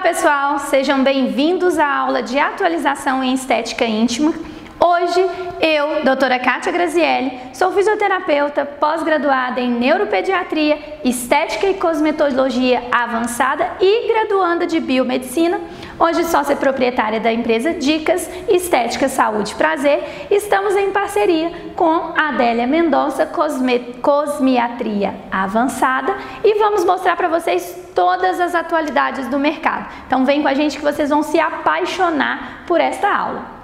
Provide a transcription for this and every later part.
pessoal, sejam bem-vindos à aula de atualização em estética íntima. Hoje eu, doutora Kátia Grazielli, sou fisioterapeuta pós-graduada em neuropediatria, estética e cosmetologia avançada e graduanda de biomedicina. Hoje sócia proprietária da empresa Dicas Estética Saúde e Prazer. Estamos em parceria com a Adélia Mendonça Cosmiatria Avançada e vamos mostrar para vocês todas as atualidades do mercado. Então vem com a gente que vocês vão se apaixonar por esta aula.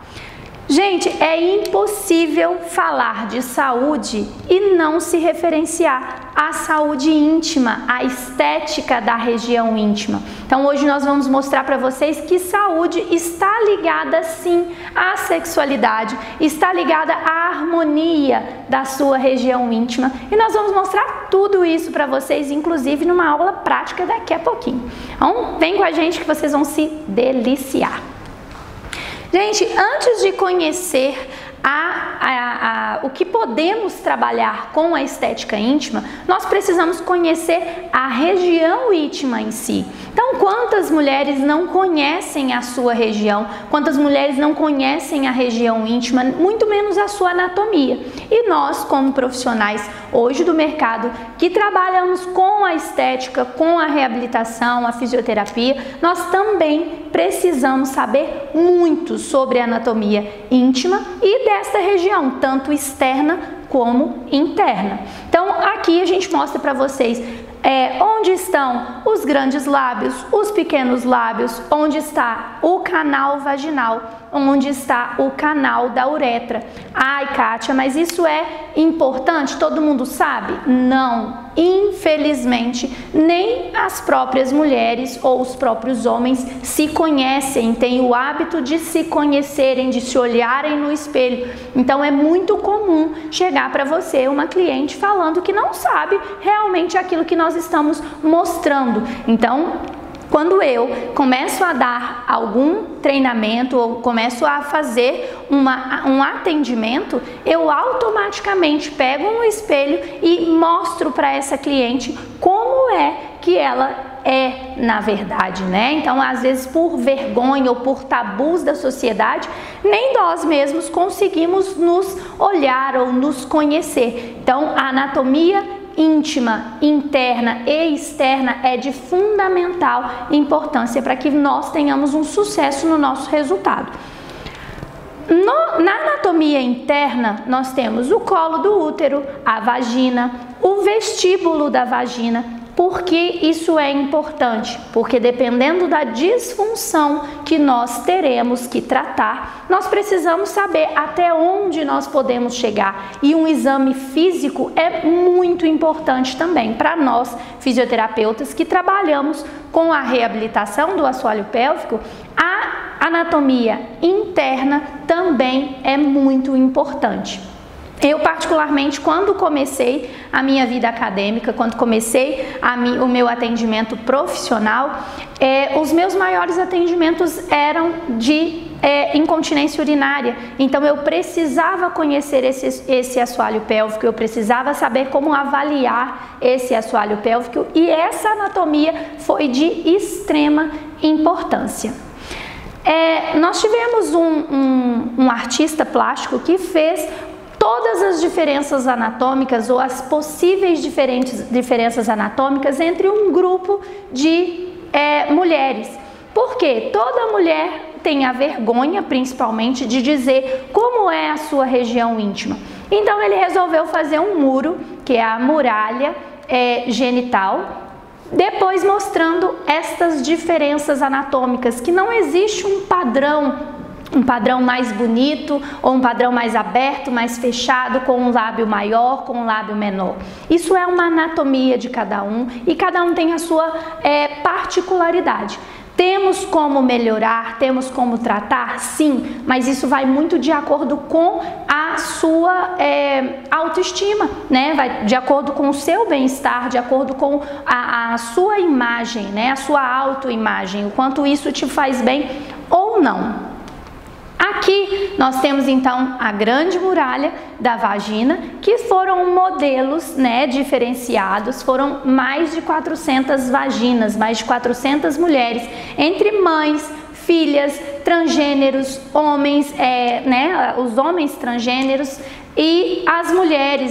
Gente, é impossível falar de saúde e não se referenciar à saúde íntima, à estética da região íntima. Então hoje nós vamos mostrar para vocês que saúde está ligada sim à sexualidade, está ligada à harmonia da sua região íntima e nós vamos mostrar tudo isso para vocês, inclusive numa aula prática daqui a pouquinho. Então vem com a gente que vocês vão se deliciar. Gente, antes de conhecer o que podemos trabalhar com a estética íntima, nós precisamos conhecer a região íntima em si. Então, quantas mulheres não conhecem a sua região, quantas mulheres não conhecem a região íntima, muito menos a sua anatomia. E nós, como profissionais hoje do mercado, que trabalhamos com a estética, com a reabilitação, a fisioterapia, nós também precisamos saber muito sobre a anatomia íntima e desta região, tanto externa como interna. Então, aqui a gente mostra para vocês onde estão os grandes lábios, os pequenos lábios, onde está o canal vaginal, onde está o canal da uretra. Ai, Kátia, mas isso é importante? Todo mundo sabe? Não, infelizmente, nem as próprias mulheres ou os próprios homens se conhecem, têm o hábito de se conhecerem, de se olharem no espelho. Então é muito comum chegar para você uma cliente falando que não sabe realmente aquilo que nós estamos mostrando. Então, quando eu começo a dar algum treinamento ou começo a fazer um atendimento, eu automaticamente pego um espelho e mostro para essa cliente como é que ela é na verdade, né? Então, às vezes, por vergonha ou por tabus da sociedade, nem nós mesmos conseguimos nos olhar ou nos conhecer. Então, a anatomia íntima, interna e externa é de fundamental importância para que nós tenhamos um sucesso no nosso resultado. Na anatomia interna, nós temos o colo do útero, a vagina, o vestíbulo da vagina. Por que isso é importante? Porque dependendo da disfunção que nós teremos que tratar, nós precisamos saber até onde nós podemos chegar. E um exame físico é muito importante também para nós, fisioterapeutas, que trabalhamos com a reabilitação do assoalho pélvico. A anatomia interna também é muito importante. Eu, particularmente, quando comecei a minha vida acadêmica, quando comecei o meu atendimento profissional, os meus maiores atendimentos eram de incontinência urinária. Então, eu precisava conhecer esse assoalho pélvico, eu precisava saber como avaliar esse assoalho pélvico e essa anatomia foi de extrema importância. Nós tivemos um artista plástico que fez todas as diferenças anatômicas ou as possíveis diferenças anatômicas entre um grupo de mulheres. Porque toda mulher tem a vergonha, principalmente, de dizer como é a sua região íntima. Então ele resolveu fazer um muro, que é a muralha genital, depois mostrando estas diferenças anatômicas, que não existe um padrão mais bonito ou um padrão mais aberto, mais fechado, com um lábio maior, com um lábio menor. Isso é uma anatomia de cada um e cada um tem a sua particularidade. Temos como melhorar, temos como tratar? Sim, mas isso vai muito de acordo com a sua autoestima, né? Vai de acordo com o seu bem-estar, de acordo com a sua imagem, né? A sua autoimagem, o quanto isso te faz bem ou não. Aqui Aqui nós temos então a grande muralha da vagina, que foram modelos, né, diferenciados, foram mais de 400 vaginas, mais de 400 mulheres, entre mães, filhas, transgêneros, homens, né, os homens transgêneros e as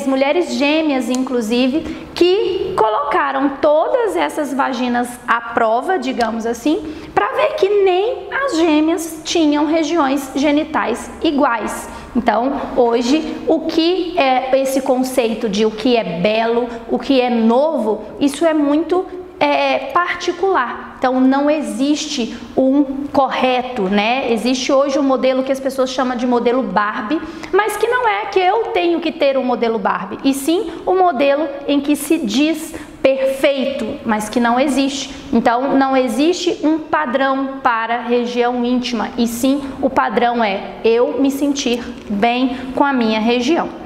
mulheres gêmeas inclusive, que colocaram todas essas vaginas à prova, digamos assim, para ver que nem as gêmeas tinham regiões genitais iguais. Então, hoje, o que é esse conceito de o que é belo, o que é novo, isso é muito particular. Então, não existe um correto, né? Existe hoje um modelo que as pessoas chamam de modelo Barbie, mas que não é que eu tenho que ter um modelo Barbie, e sim o modelo em que se diz perfeito, mas que não existe. Então, não existe um padrão para a região íntima, e sim o padrão é eu me sentir bem com a minha região.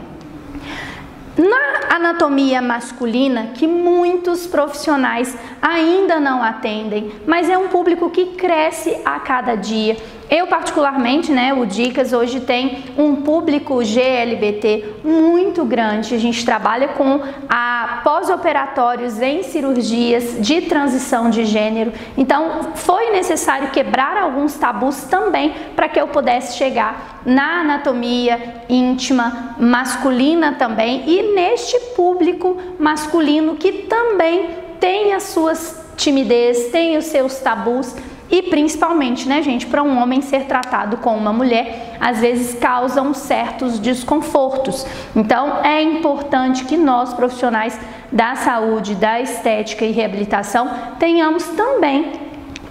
Na anatomia masculina, que muitos profissionais ainda não atendem, mas é um público que cresce a cada dia. Eu particularmente, né, o Dicas hoje tem um público GLBT muito grande. A gente trabalha com pós-operatórios em cirurgias de transição de gênero. Então, foi necessário quebrar alguns tabus também para que eu pudesse chegar na anatomia íntima masculina também e neste público masculino que também tem as suas timidez, tem os seus tabus. E principalmente, né, gente, para um homem ser tratado com uma mulher, às vezes causam certos desconfortos. Então, é importante que nós, profissionais da saúde, da estética e reabilitação, tenhamos também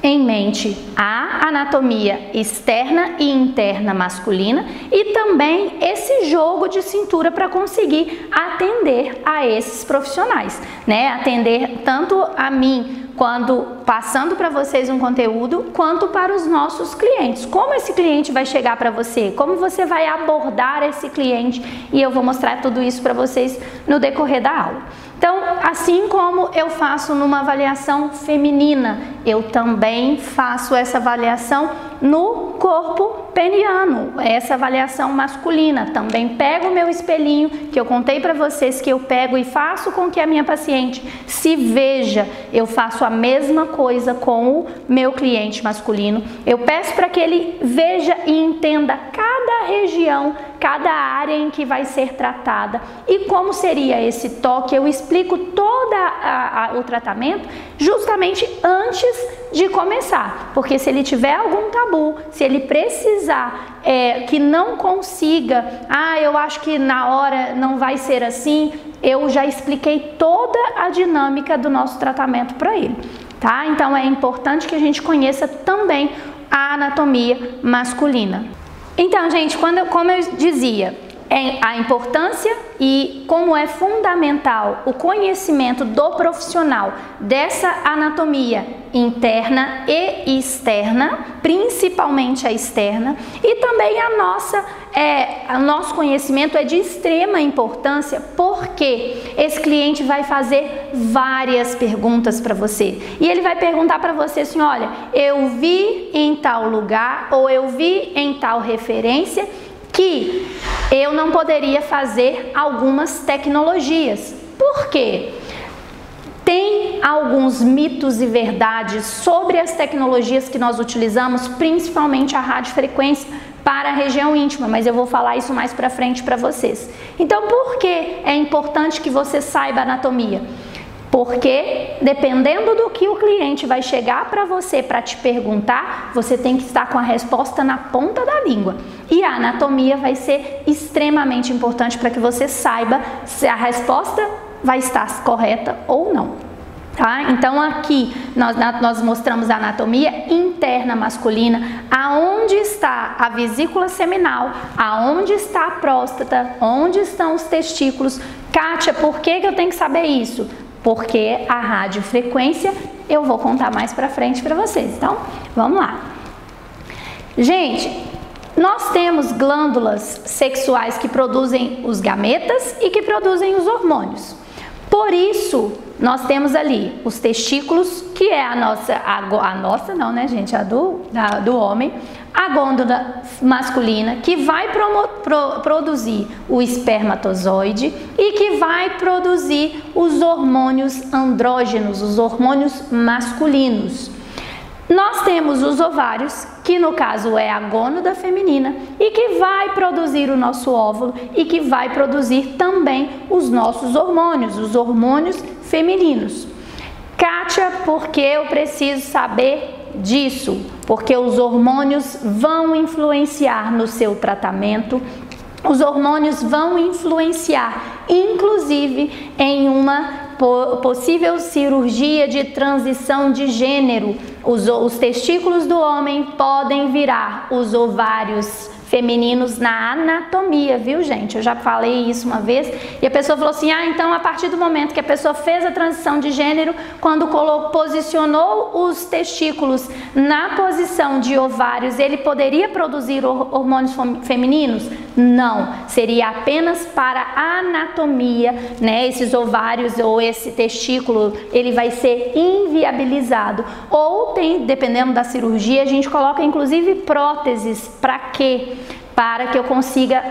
em mente a anatomia externa e interna masculina e também esse jogo de cintura para conseguir atender a esses profissionais, né? Atender tanto a mim, quando passando para vocês um conteúdo, quanto para os nossos clientes. Como esse cliente vai chegar para você? Como você vai abordar esse cliente? E eu vou mostrar tudo isso para vocês no decorrer da aula. Então, assim como eu faço numa avaliação feminina, eu também faço essa avaliação no corpo peniano, essa avaliação masculina. Também pego o meu espelhinho, que eu contei para vocês que eu pego e faço com que a minha paciente se veja. Eu faço a mesma coisa com o meu cliente masculino. Eu peço para que ele veja e entenda cada região, cada área em que vai ser tratada e como seria esse toque. Eu explico todo o tratamento justamente antes de começar, porque se ele tiver algum tabu, se ele precisar que não consiga, eu acho que na hora não vai ser assim, eu já expliquei toda a dinâmica do nosso tratamento para ele, tá? Então é importante que a gente conheça também a anatomia masculina. Então, gente, como eu dizia, a importância e como é fundamental o conhecimento do profissional dessa anatomia interna e externa, principalmente a externa, e também o nosso conhecimento é de extrema importância porque esse cliente vai fazer várias perguntas para você e ele vai perguntar para você assim, olha, eu vi em tal lugar ou eu vi em tal referência que eu não poderia fazer algumas tecnologias. Por quê? Tem alguns mitos e verdades sobre as tecnologias que nós utilizamos, principalmente a radiofrequência para a região íntima, mas eu vou falar isso mais para frente para vocês. Então, por que é importante que você saiba a anatomia? Porque dependendo do que o cliente vai chegar para você para te perguntar, você tem que estar com a resposta na ponta da língua. E a anatomia vai ser extremamente importante para que você saiba se a resposta vai estar correta ou não. Tá? Então aqui nós mostramos a anatomia interna masculina, aonde está a vesícula seminal, aonde está a próstata, onde estão os testículos. Kátia, por que eu tenho que saber isso? Porque a radiofrequência eu vou contar mais pra frente para vocês. Então, vamos lá. Gente, nós temos glândulas sexuais que produzem os gametas e que produzem os hormônios. Por isso, nós temos ali os testículos, que é a do homem, a glândula masculina, que vai produzir o espermatozoide e que vai produzir os hormônios andrógenos, os hormônios masculinos. Nós temos os ovários, que no caso é a gônada feminina, e que vai produzir o nosso óvulo e que vai produzir também os nossos hormônios, os hormônios femininos. Kátia, por que eu preciso saber disso? Porque os hormônios vão influenciar no seu tratamento, os hormônios vão influenciar, inclusive, em uma possível cirurgia de transição de gênero. Os testículos do homem podem virar os ovários femininos na anatomia, viu, gente? Eu já falei isso uma vez e a pessoa falou assim: ah, então a partir do momento que a pessoa fez a transição de gênero, quando posicionou os testículos na posição de ovários, ele poderia produzir hormônios femininos? Não, seria apenas para a anatomia, né? Esses ovários ou esse testículo, ele vai ser inviabilizado. Ou tem, dependendo da cirurgia, a gente coloca inclusive próteses. Para quê? Para que eu consiga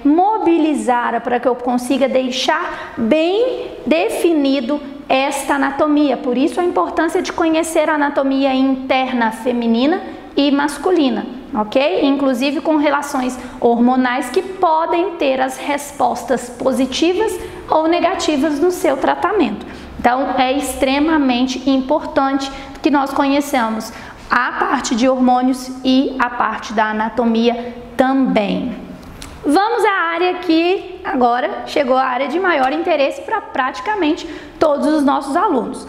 mobilizar, para que eu consiga deixar bem definido esta anatomia. Por isso a importância de conhecer a anatomia interna feminina e masculina, ok? Inclusive com relações hormonais que podem ter as respostas positivas ou negativas no seu tratamento. Então é extremamente importante que nós conheçamos a parte de hormônios e a parte da anatomia também. Vamos à área que agora chegou a área de maior interesse para praticamente todos os nossos alunos: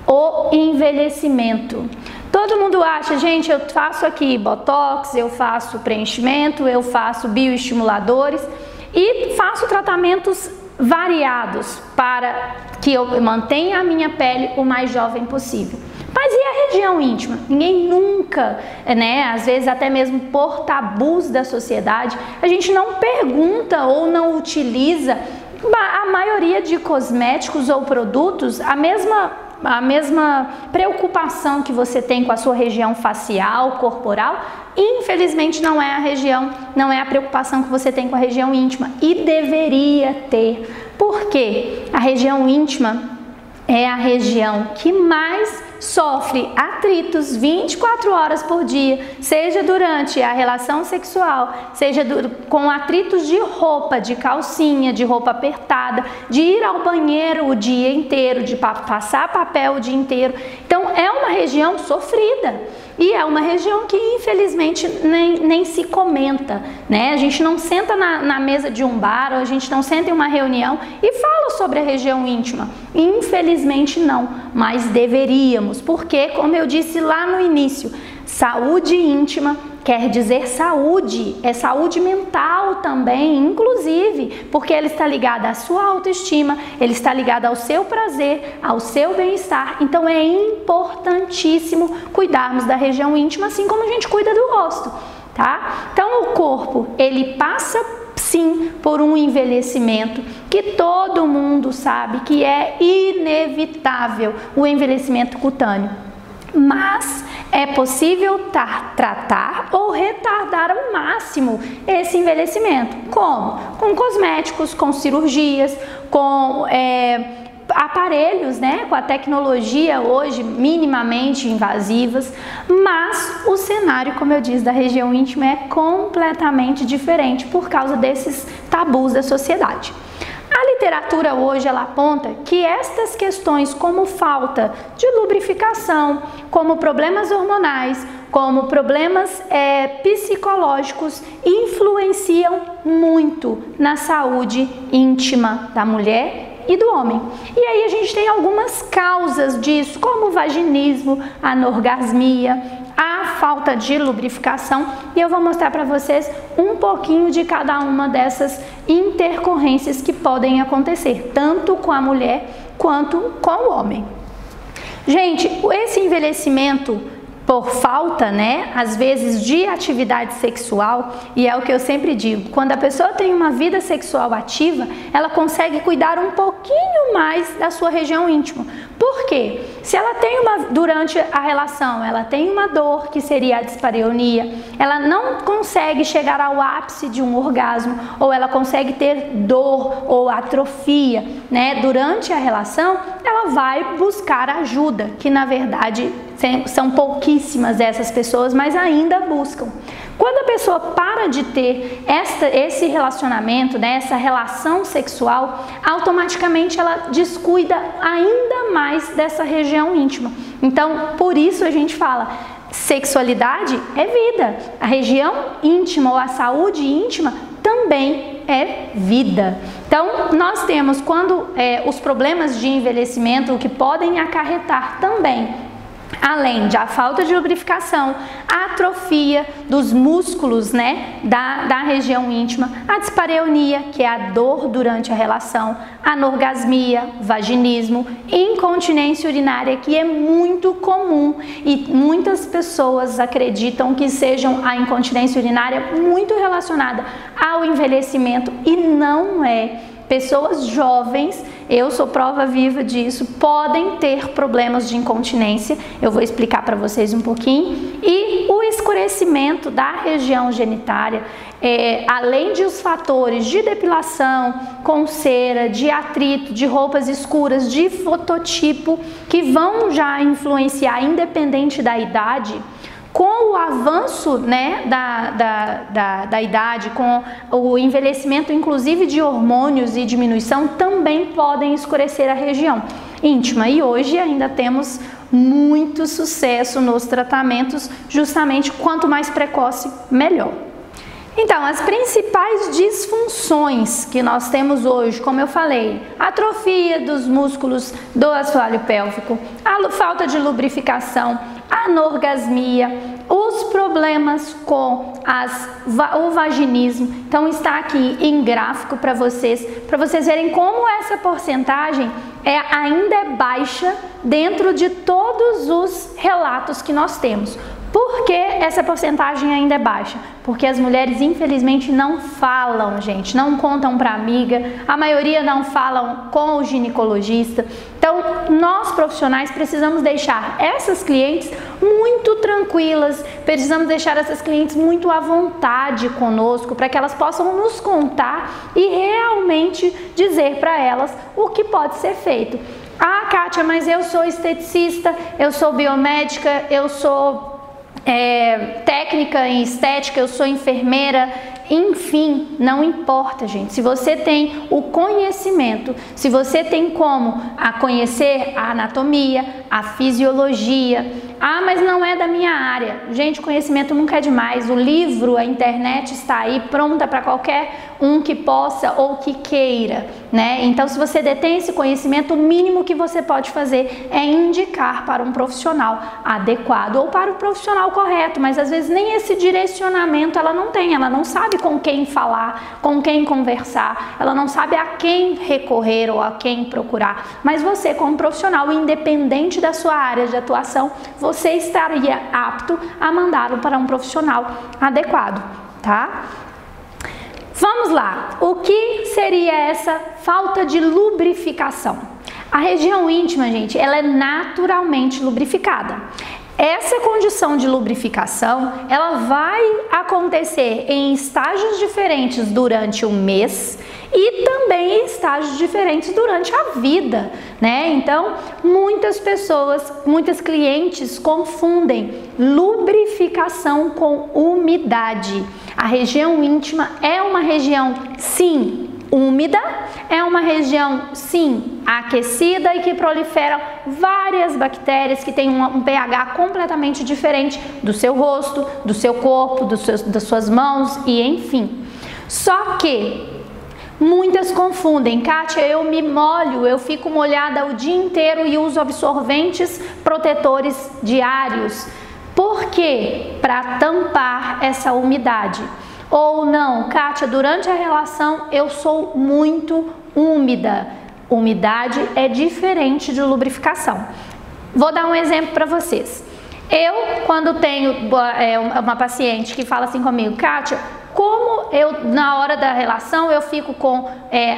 o envelhecimento. Todo mundo acha, gente, eu faço aqui botox, eu faço preenchimento, eu faço bioestimuladores e faço tratamentos variados para que eu mantenha a minha pele o mais jovem possível. Mas e a região íntima? Ninguém nunca, né, às vezes até mesmo por tabus da sociedade, a gente não pergunta ou não utiliza a maioria de cosméticos ou produtos, a mesma preocupação que você tem com a sua região facial, corporal, infelizmente não é a preocupação que você tem com a região íntima, e deveria ter. Por quê? A região íntima é a região que mais sofre atritos 24 horas por dia, seja durante a relação sexual, seja com atritos de roupa, de calcinha, de roupa apertada, de ir ao banheiro o dia inteiro, de passar papel o dia inteiro. Então é uma região sofrida e é uma região que infelizmente nem se comenta, né? A gente não senta na mesa de um bar, ou a gente não senta em uma reunião e fala sobre a região íntima. Infelizmente não, mas deveríamos, porque, como eu disse lá no início, saúde íntima quer dizer saúde, é saúde mental também, inclusive, porque ela está ligada à sua autoestima, ele está ligado ao seu prazer, ao seu bem-estar. Então é importantíssimo cuidarmos da região íntima, assim como a gente cuida do rosto, tá? Então o corpo, ele passa sim por um envelhecimento que todo mundo sabe que é inevitável, o envelhecimento cutâneo. Mas é possível tratar ou retardar ao máximo esse envelhecimento. Como? Com cosméticos, com cirurgias, com aparelhos, né, com a tecnologia hoje minimamente invasivas, mas o cenário, como eu disse, da região íntima é completamente diferente por causa desses tabus da sociedade. A literatura hoje ela aponta que estas questões, como falta de lubrificação, como problemas hormonais, como problemas psicológicos, influenciam muito na saúde íntima da mulher e do homem. E aí a gente tem algumas causas disso, como o vaginismo, a anorgasmia, a falta de lubrificação, e eu vou mostrar para vocês um pouquinho de cada uma dessas intercorrências que podem acontecer, tanto com a mulher quanto com o homem. Gente, esse envelhecimento por falta, né, às vezes de atividade sexual, e é o que eu sempre digo, quando a pessoa tem uma vida sexual ativa, ela consegue cuidar um pouquinho mais da sua região íntima. Por quê? Se ela tem durante a relação, ela tem uma dor, que seria a dispareunia, ela não consegue chegar ao ápice de um orgasmo, ou ela consegue ter dor ou atrofia, né, durante a relação, ela vai buscar ajuda, que na verdade são pouquíssimas essas pessoas, mas ainda buscam. Quando a pessoa para de ter esse relacionamento, né, essa relação sexual, automaticamente ela descuida ainda mais dessa região íntima. Então, por isso a gente fala, sexualidade é vida. A região íntima ou a saúde íntima também é vida. Então, nós temos os problemas de envelhecimento, o que podem acarretar também, além da falta de lubrificação, a atrofia dos músculos, né, da região íntima, a dispareunia, que é a dor durante a relação, anorgasmia, vaginismo, incontinência urinária, que é muito comum e muitas pessoas acreditam que sejam a incontinência urinária muito relacionada ao envelhecimento e não é. Pessoas jovens, eu sou prova viva disso, podem ter problemas de incontinência, eu vou explicar para vocês um pouquinho. E o escurecimento da região genitária, além de os fatores de depilação, com cera, de atrito, de roupas escuras, de fototipo, que vão já influenciar, independente da idade, com o avanço, né, da idade, com o envelhecimento inclusive de hormônios e diminuição, também podem escurecer a região íntima. E hoje ainda temos muito sucesso nos tratamentos, justamente quanto mais precoce, melhor. Então, as principais disfunções que nós temos hoje, como eu falei, atrofia dos músculos do assoalho pélvico, a falta de lubrificação, anorgasmia, os problemas com o vaginismo. Então está aqui em gráfico para vocês verem como essa porcentagem ainda é baixa dentro de todos os relatos que nós temos. Por que essa porcentagem ainda é baixa? Porque as mulheres infelizmente não falam, gente, não contam para amiga, a maioria não falam com o ginecologista. Então, nós profissionais precisamos deixar essas clientes muito tranquilas, precisamos deixar essas clientes muito à vontade conosco, para que elas possam nos contar e realmente dizer para elas o que pode ser feito. Ah, Kátia, mas eu sou esteticista, eu sou biomédica, eu sou técnica em estética, eu sou enfermeira, enfim, não importa, gente. Se você tem o conhecimento, se você tem como conhecer a anatomia, a fisiologia, mas não é da minha área. Gente, conhecimento nunca é demais. O livro, a internet está aí pronta para qualquer um que possa ou que queira, né? Então, se você detém esse conhecimento, o mínimo que você pode fazer é indicar para um profissional adequado ou para o profissional correto, mas às vezes nem esse direcionamento ela não tem, ela não sabe com quem falar, com quem conversar, ela não sabe a quem recorrer ou a quem procurar. Mas você, como profissional, independente da sua área de atuação, você estaria apto a mandá-lo para um profissional adequado, tá? Vamos lá, o que seria essa falta de lubrificação? A região íntima, gente, ela é naturalmente lubrificada. Essa condição de lubrificação, ela vai acontecer em estágios diferentes durante um mês e também em estágios diferentes durante a vida, né? Então, muitas pessoas, muitas clientes confundem lubrificação com umidade. A região íntima é uma região, sim, úmida, é uma região, sim, aquecida e que proliferam várias bactérias que têm um pH completamente diferente do seu rosto, do seu corpo, das suas mãos e enfim. Só que muitas confundem. Kátia, eu me molho, eu fico molhada o dia inteiro e uso absorventes protetores diários. Por quê? Para tampar essa umidade. Ou não, Kátia, durante a relação eu sou muito úmida. Umidade é diferente de lubrificação. Vou dar um exemplo para vocês. Eu, quando tenho uma paciente que fala assim comigo, Kátia, como eu, na hora da relação, eu fico com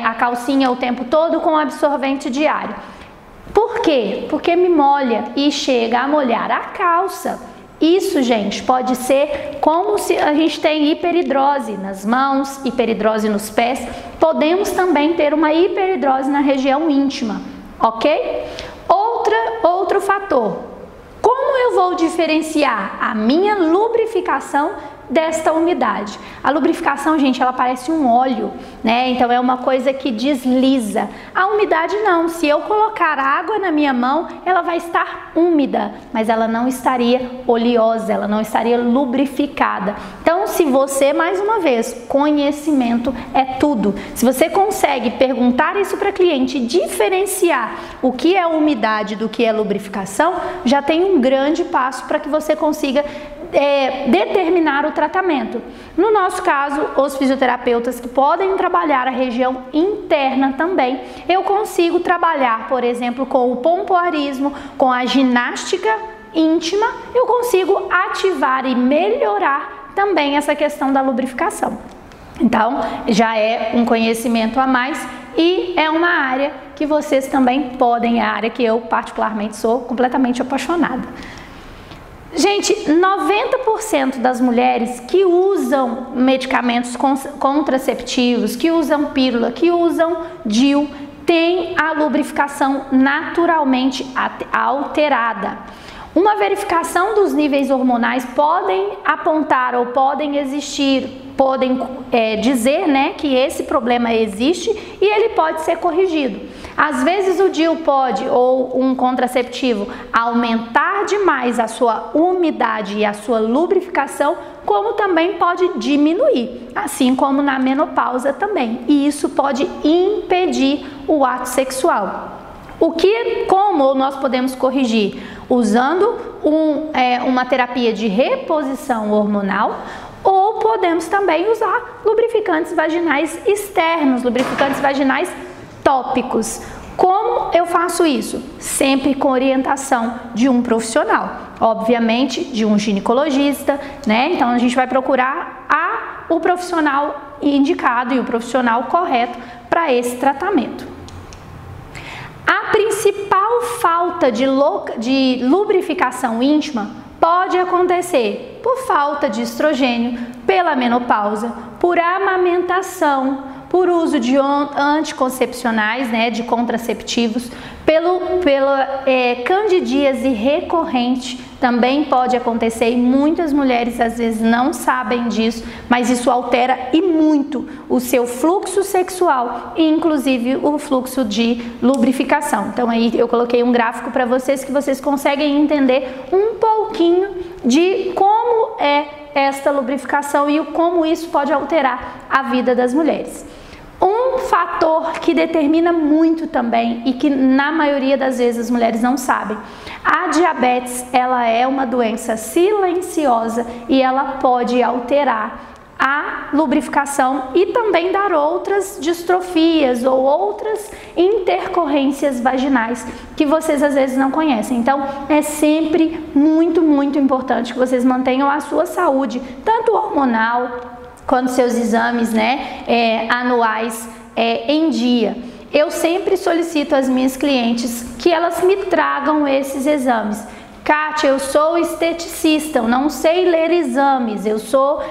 a calcinha o tempo todo com absorvente diário. Por quê? Porque me molha e chega a molhar a calça. Isso, gente, pode ser como se a gente tem hiperidrose nas mãos, hiperidrose nos pés. Podemos também ter uma hiperidrose na região íntima, ok? Outro fator. Como eu vou diferenciar a minha lubrificação desta umidade? A lubrificação, gente, ela parece um óleo, né? Então é uma coisa que desliza. A umidade não. Se eu colocar água na minha mão, ela vai estar úmida, mas ela não estaria oleosa, ela não estaria lubrificada. Então, se você, mais uma vez, conhecimento é tudo. Se você consegue perguntar isso para cliente, diferenciar o que é umidade do que é lubrificação, já tem um grande passo para que você consiga determinar o tratamento. No nosso caso, os fisioterapeutas que podem trabalhar a região interna também, eu consigo trabalhar, por exemplo, com o pompoarismo, com a ginástica íntima, eu consigo ativar e melhorar também essa questão da lubrificação. Então, já é um conhecimento a mais e é uma área que vocês também podem, a área que eu particularmente sou completamente apaixonada. Gente, 90% das mulheres que usam medicamentos contraceptivos, que usam pílula, que usam DIU, têm a lubrificação naturalmente alterada. Uma verificação dos níveis hormonais podem apontar ou podem existir, podem dizer, né, que esse problema existe e ele pode ser corrigido. Às vezes o DIU pode, ou um contraceptivo, aumentar demais a sua umidade e a sua lubrificação, como também pode diminuir, assim como na menopausa também. E isso pode impedir o ato sexual. Como nós podemos corrigir? Usando uma terapia de reposição hormonal, ou podemos também usar lubrificantes vaginais externos, lubrificantes vaginais tópicos. Como eu faço isso? Sempre com orientação de um profissional, obviamente de um ginecologista, né? Então a gente vai procurar o profissional indicado e o profissional correto para esse tratamento. A principal falta de lubrificação íntima pode acontecer por falta de estrogênio, pela menopausa, por amamentação, por uso de anticoncepcionais, né, de contraceptivos, pela candidíase recorrente, também pode acontecer e muitas mulheres às vezes não sabem disso, mas isso altera e muito o seu fluxo sexual e inclusive o fluxo de lubrificação. Então aí eu coloquei um gráfico para vocês que vocês conseguem entender um pouquinho de como é esta lubrificação e como isso pode alterar a vida das mulheres. Um fator que determina muito também e que na maioria das vezes as mulheres não sabem, a diabetes, ela é uma doença silenciosa e ela pode alterar a lubrificação e também dar outras distrofias ou outras intercorrências vaginais que vocês às vezes não conhecem. Então é sempre muito, muito importante que vocês mantenham a sua saúde, tanto hormonal quanto seus exames, né, anuais em dia. Eu sempre solicito às minhas clientes que elas me tragam esses exames. Kátia, eu sou esteticista, eu não sei ler exames, eu sou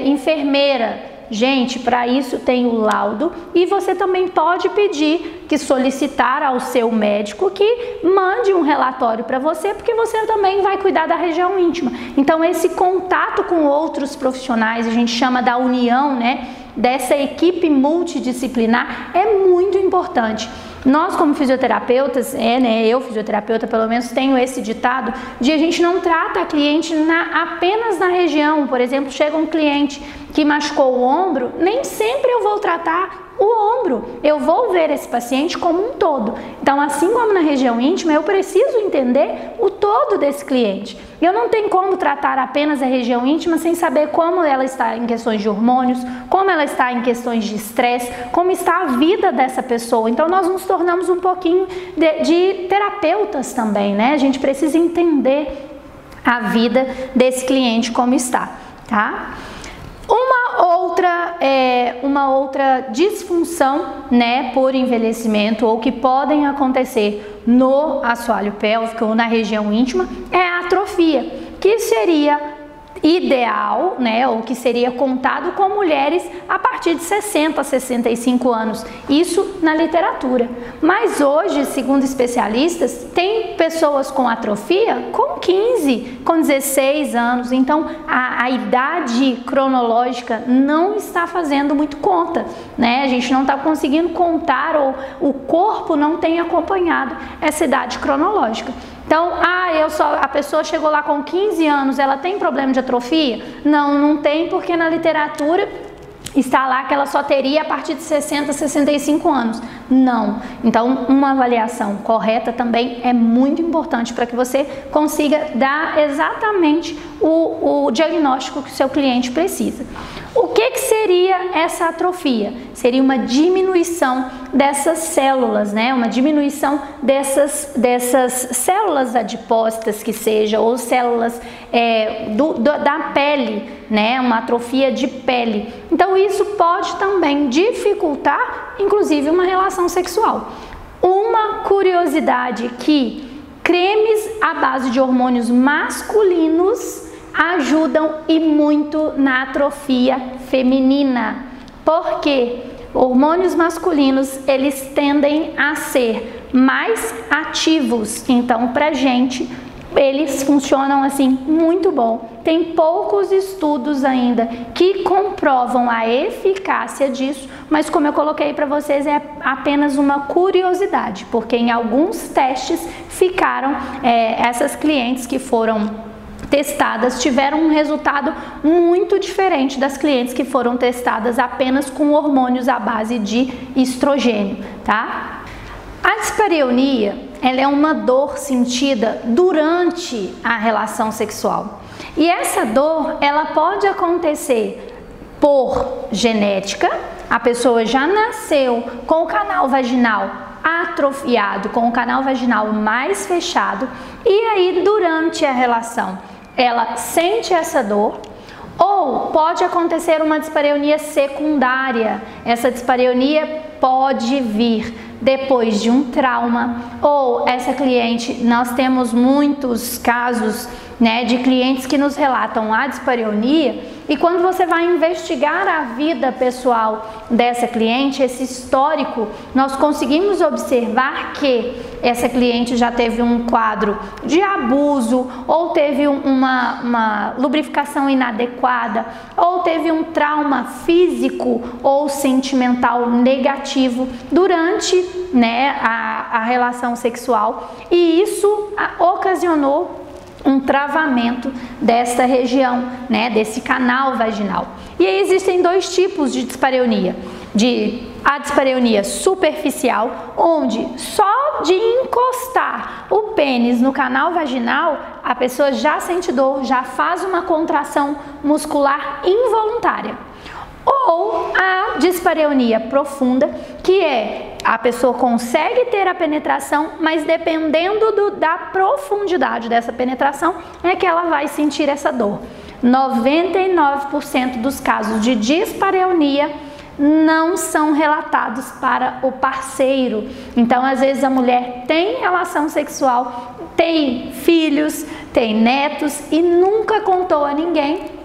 enfermeira. Gente, para isso tem o laudo e você também pode pedir, solicitar ao seu médico que mande um relatório para você, porque você também vai cuidar da região íntima. Então esse contato com outros profissionais, a gente chama da união, né, dessa equipe multidisciplinar, é muito importante. Nós como fisioterapeutas, eu fisioterapeuta pelo menos tenho esse ditado de a gente não trata a cliente apenas na região. Por exemplo, chega um cliente que machucou o ombro, nem sempre eu vou tratar o ombro, eu vou ver esse paciente como um todo. Então, assim como na região íntima, eu preciso entender o todo desse cliente. Eu não tenho como tratar apenas a região íntima sem saber como ela está em questões de hormônios, como ela está em questões de estresse, como está a vida dessa pessoa. Então, nós nos tornamos um pouquinho de terapeutas também, né? A gente precisa entender a vida desse cliente como está, tá? Uma outra uma outra disfunção, né, por envelhecimento ou que podem acontecer no assoalho pélvico ou na região íntima é a atrofia, que seria ideal, né, ou que seria contado com mulheres a partir de 60 a 65 anos, isso na literatura. Mas hoje, segundo especialistas, tem pessoas com atrofia com 15, com 16 anos, então a idade cronológica não está fazendo muito conta, né? A gente não está conseguindo contar ou o corpo não tem acompanhado essa idade cronológica. Então, a pessoa chegou lá com 15 anos, ela tem problema de atrofia? Não, não tem, porque na literatura está lá que ela só teria a partir de 60 a 65 anos. Não. Então, uma avaliação correta também é muito importante para que você consiga dar exatamente o diagnóstico que o seu cliente precisa. O que seria essa atrofia? Seria uma diminuição dessas células, né? Uma diminuição dessas células adipócitas que seja, ou células da pele, né? Uma atrofia de pele. Então isso pode também dificultar, inclusive, uma relação sexual. Uma curiosidade que cremes à base de hormônios masculinos ajudam e muito na atrofia feminina. Por quê? Hormônios masculinos, eles tendem a ser mais ativos, então pra gente eles funcionam assim muito bom. Tem poucos estudos ainda que comprovam a eficácia disso, mas como eu coloquei para vocês, é apenas uma curiosidade, porque em alguns testes ficaram, essas clientes que foram testadas tiveram um resultado muito diferente das clientes que foram testadas apenas com hormônios à base de estrogênio, tá? A dispareunia, ela é uma dor sentida durante a relação sexual. E essa dor, ela pode acontecer por genética, a pessoa já nasceu com o canal vaginal atrofiado, com o canal vaginal mais fechado, e aí durante a relação ela sente essa dor, ou pode acontecer uma dispareunia secundária. Essa dispareunia pode vir depois de um trauma, ou essa cliente, nós temos muitos casos, né, de clientes que nos relatam a dispareunia, e quando você vai investigar a vida pessoal dessa cliente, esse histórico, nós conseguimos observar que essa cliente já teve um quadro de abuso, ou teve uma lubrificação inadequada, ou teve um trauma físico ou sentimental negativo durante, né, a relação sexual, e isso ocasionou um travamento dessa região, né, desse canal vaginal. E aí existem dois tipos de dispareunia. A dispareunia superficial, onde só de encostar o pênis no canal vaginal, a pessoa já sente dor, já faz uma contração muscular involuntária. Ou a dispareunia profunda, que a pessoa consegue ter a penetração, mas dependendo da profundidade dessa penetração, é que ela vai sentir essa dor. 99% dos casos de dispareunia não são relatados para o parceiro. Então, às vezes a mulher tem relação sexual, tem filhos, tem netos e nunca contou a ninguém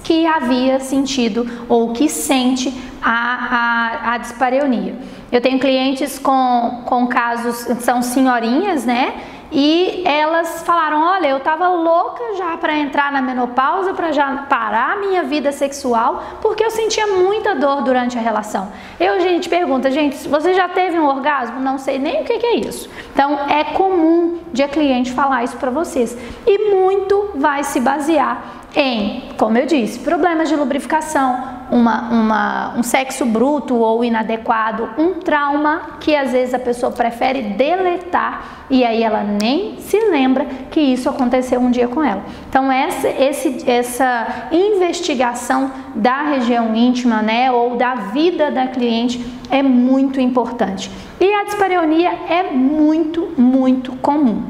que havia sentido ou que sente a dispareunia. Eu tenho clientes com casos, são senhorinhas, né? E elas falaram, olha, eu tava louca já para entrar na menopausa, para já parar a minha vida sexual, porque eu sentia muita dor durante a relação. A gente pergunta, gente, você já teve um orgasmo? Não sei nem o que é isso. Então, é comum de a cliente falar isso para vocês. E muito vai se basear em, como eu disse, problemas de lubrificação, um sexo bruto ou inadequado, um trauma que às vezes a pessoa prefere deletar e aí ela nem se lembra que isso aconteceu um dia com ela. Então essa investigação da região íntima, né, ou da vida da cliente é muito importante. E a dispareunia é muito, muito comum.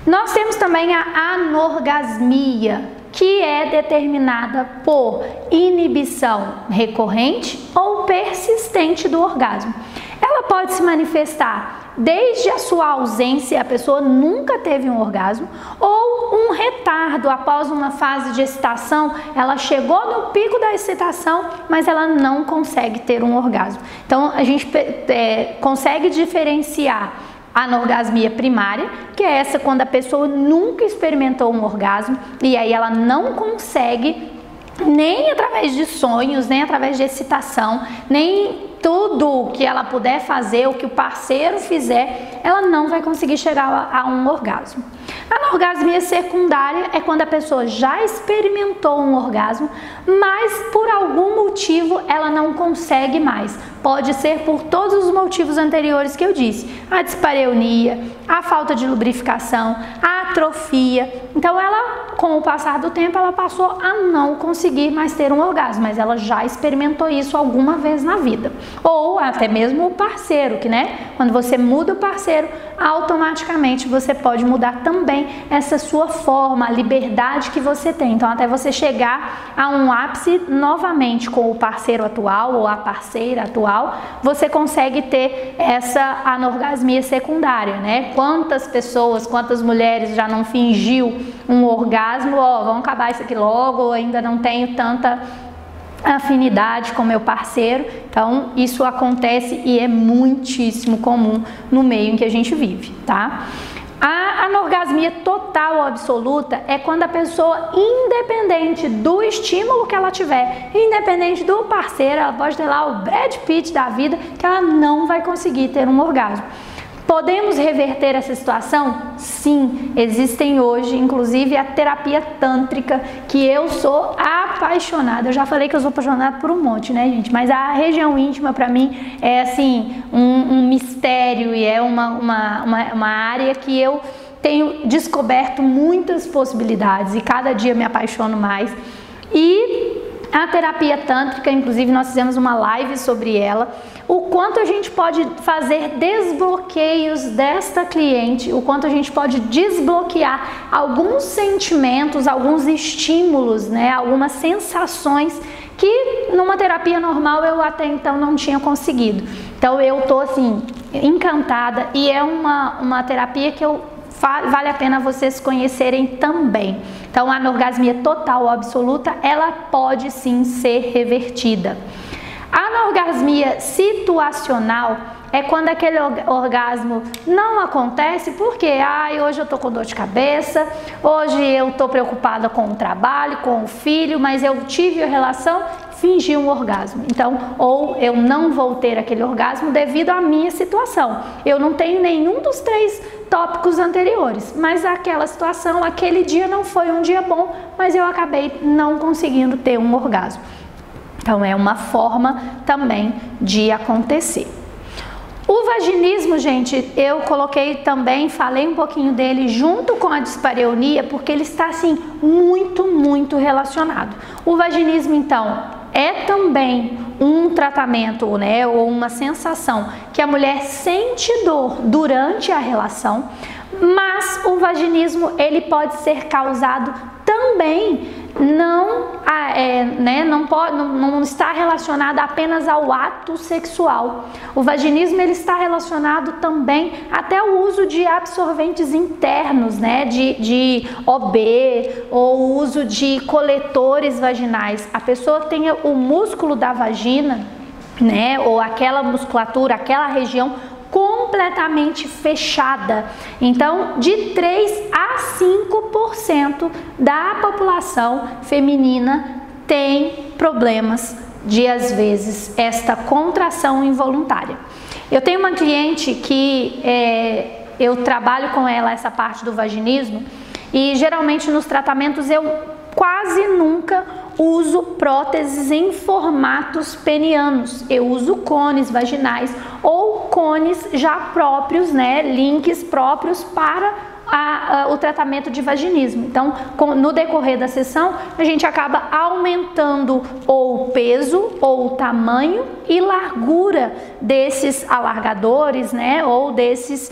Nós temos também a anorgasmia, que é determinada por inibição recorrente ou persistente do orgasmo. Ela pode se manifestar desde a sua ausência, a pessoa nunca teve um orgasmo, ou um retardo após uma fase de excitação, ela chegou no pico da excitação, mas ela não consegue ter um orgasmo. Então a gente consegue diferenciar a anorgasmia primária, que é essa quando a pessoa nunca experimentou um orgasmo e aí ela não consegue, nem através de sonhos, nem através de excitação, nem tudo que ela puder fazer, o que o parceiro fizer, ela não vai conseguir chegar a um orgasmo. A anorgasmia secundária é quando a pessoa já experimentou um orgasmo, mas por algum motivo ela não consegue mais. Pode ser por todos os motivos anteriores que eu disse: a dispareunia, a falta de lubrificação, a atrofia. Então ela, com o passar do tempo, ela passou a não conseguir mais ter um orgasmo, mas ela já experimentou isso alguma vez na vida. Ou até mesmo o parceiro, que quando você muda o parceiro, automaticamente você pode mudar também essa sua forma, a liberdade que você tem. Então até você chegar a um ápice novamente com o parceiro atual ou a parceira atual, você consegue ter essa anorgasmia secundária, Quantas pessoas, quantas mulheres já não fingiu um orgasmo, vamos acabar isso aqui logo, ou ainda não tenho tanta afinidade com meu parceiro. Então isso acontece e é muitíssimo comum no meio em que a gente vive, tá? A anorgasmia total ou absoluta é quando a pessoa, independente do estímulo que ela tiver, independente do parceiro, ela pode ter lá o Brad Pitt da vida, que ela não vai conseguir ter um orgasmo. Podemos reverter essa situação? Sim, existem hoje, inclusive a terapia tântrica, que eu sou apaixonada. Eu já falei que eu sou apaixonada por um monte, gente? Mas a região íntima, para mim, é assim, um mistério e é uma área que eu tenho descoberto muitas possibilidades e cada dia me apaixono mais. E a terapia tântrica, inclusive nós fizemos uma live sobre ela, o quanto a gente pode fazer desbloqueios desta cliente, o quanto a gente pode desbloquear alguns sentimentos, alguns estímulos, algumas sensações que numa terapia normal eu até então não tinha conseguido. Então eu tô assim, encantada, e é uma terapia que vale a pena vocês conhecerem também. Então a anorgasmia total ou absoluta, ela pode sim ser revertida. A anorgasmia situacional é quando aquele orgasmo não acontece porque hoje eu tô com dor de cabeça, hoje eu tô preocupada com o trabalho, com o filho, mas eu tive a relação, fingi um orgasmo. Então, ou eu não vou ter aquele orgasmo devido à minha situação. Eu não tenho nenhum dos 3 tópicos anteriores, mas aquela situação, aquele dia não foi um dia bom, mas eu acabei não conseguindo ter um orgasmo. Então é uma forma também de acontecer. O vaginismo, gente, eu coloquei também, falei um pouquinho dele junto com a dispareunia, porque ele está assim muito relacionado. O vaginismo, então, é também um tratamento, ou uma sensação que a mulher sente dor durante a relação, mas o vaginismo ele pode ser causado também não está relacionado apenas ao ato sexual. O vaginismo ele está relacionado também até ao uso de absorventes internos, de OB, ou o uso de coletores vaginais. A pessoa tem o músculo da vagina, ou aquela musculatura, aquela região completamente fechada. Então, de 3 a 5% da população feminina tem problemas de, às vezes, esta contração involuntária. Eu tenho uma cliente que eu trabalho com ela essa parte do vaginismo, e geralmente nos tratamentos eu quase nunca uso próteses em formatos penianos. Eu uso cones vaginais ou cones já próprios, links próprios para o tratamento de vaginismo. Então, no decorrer da sessão, a gente acaba aumentando ou o peso, ou o tamanho e largura desses alargadores, ou desses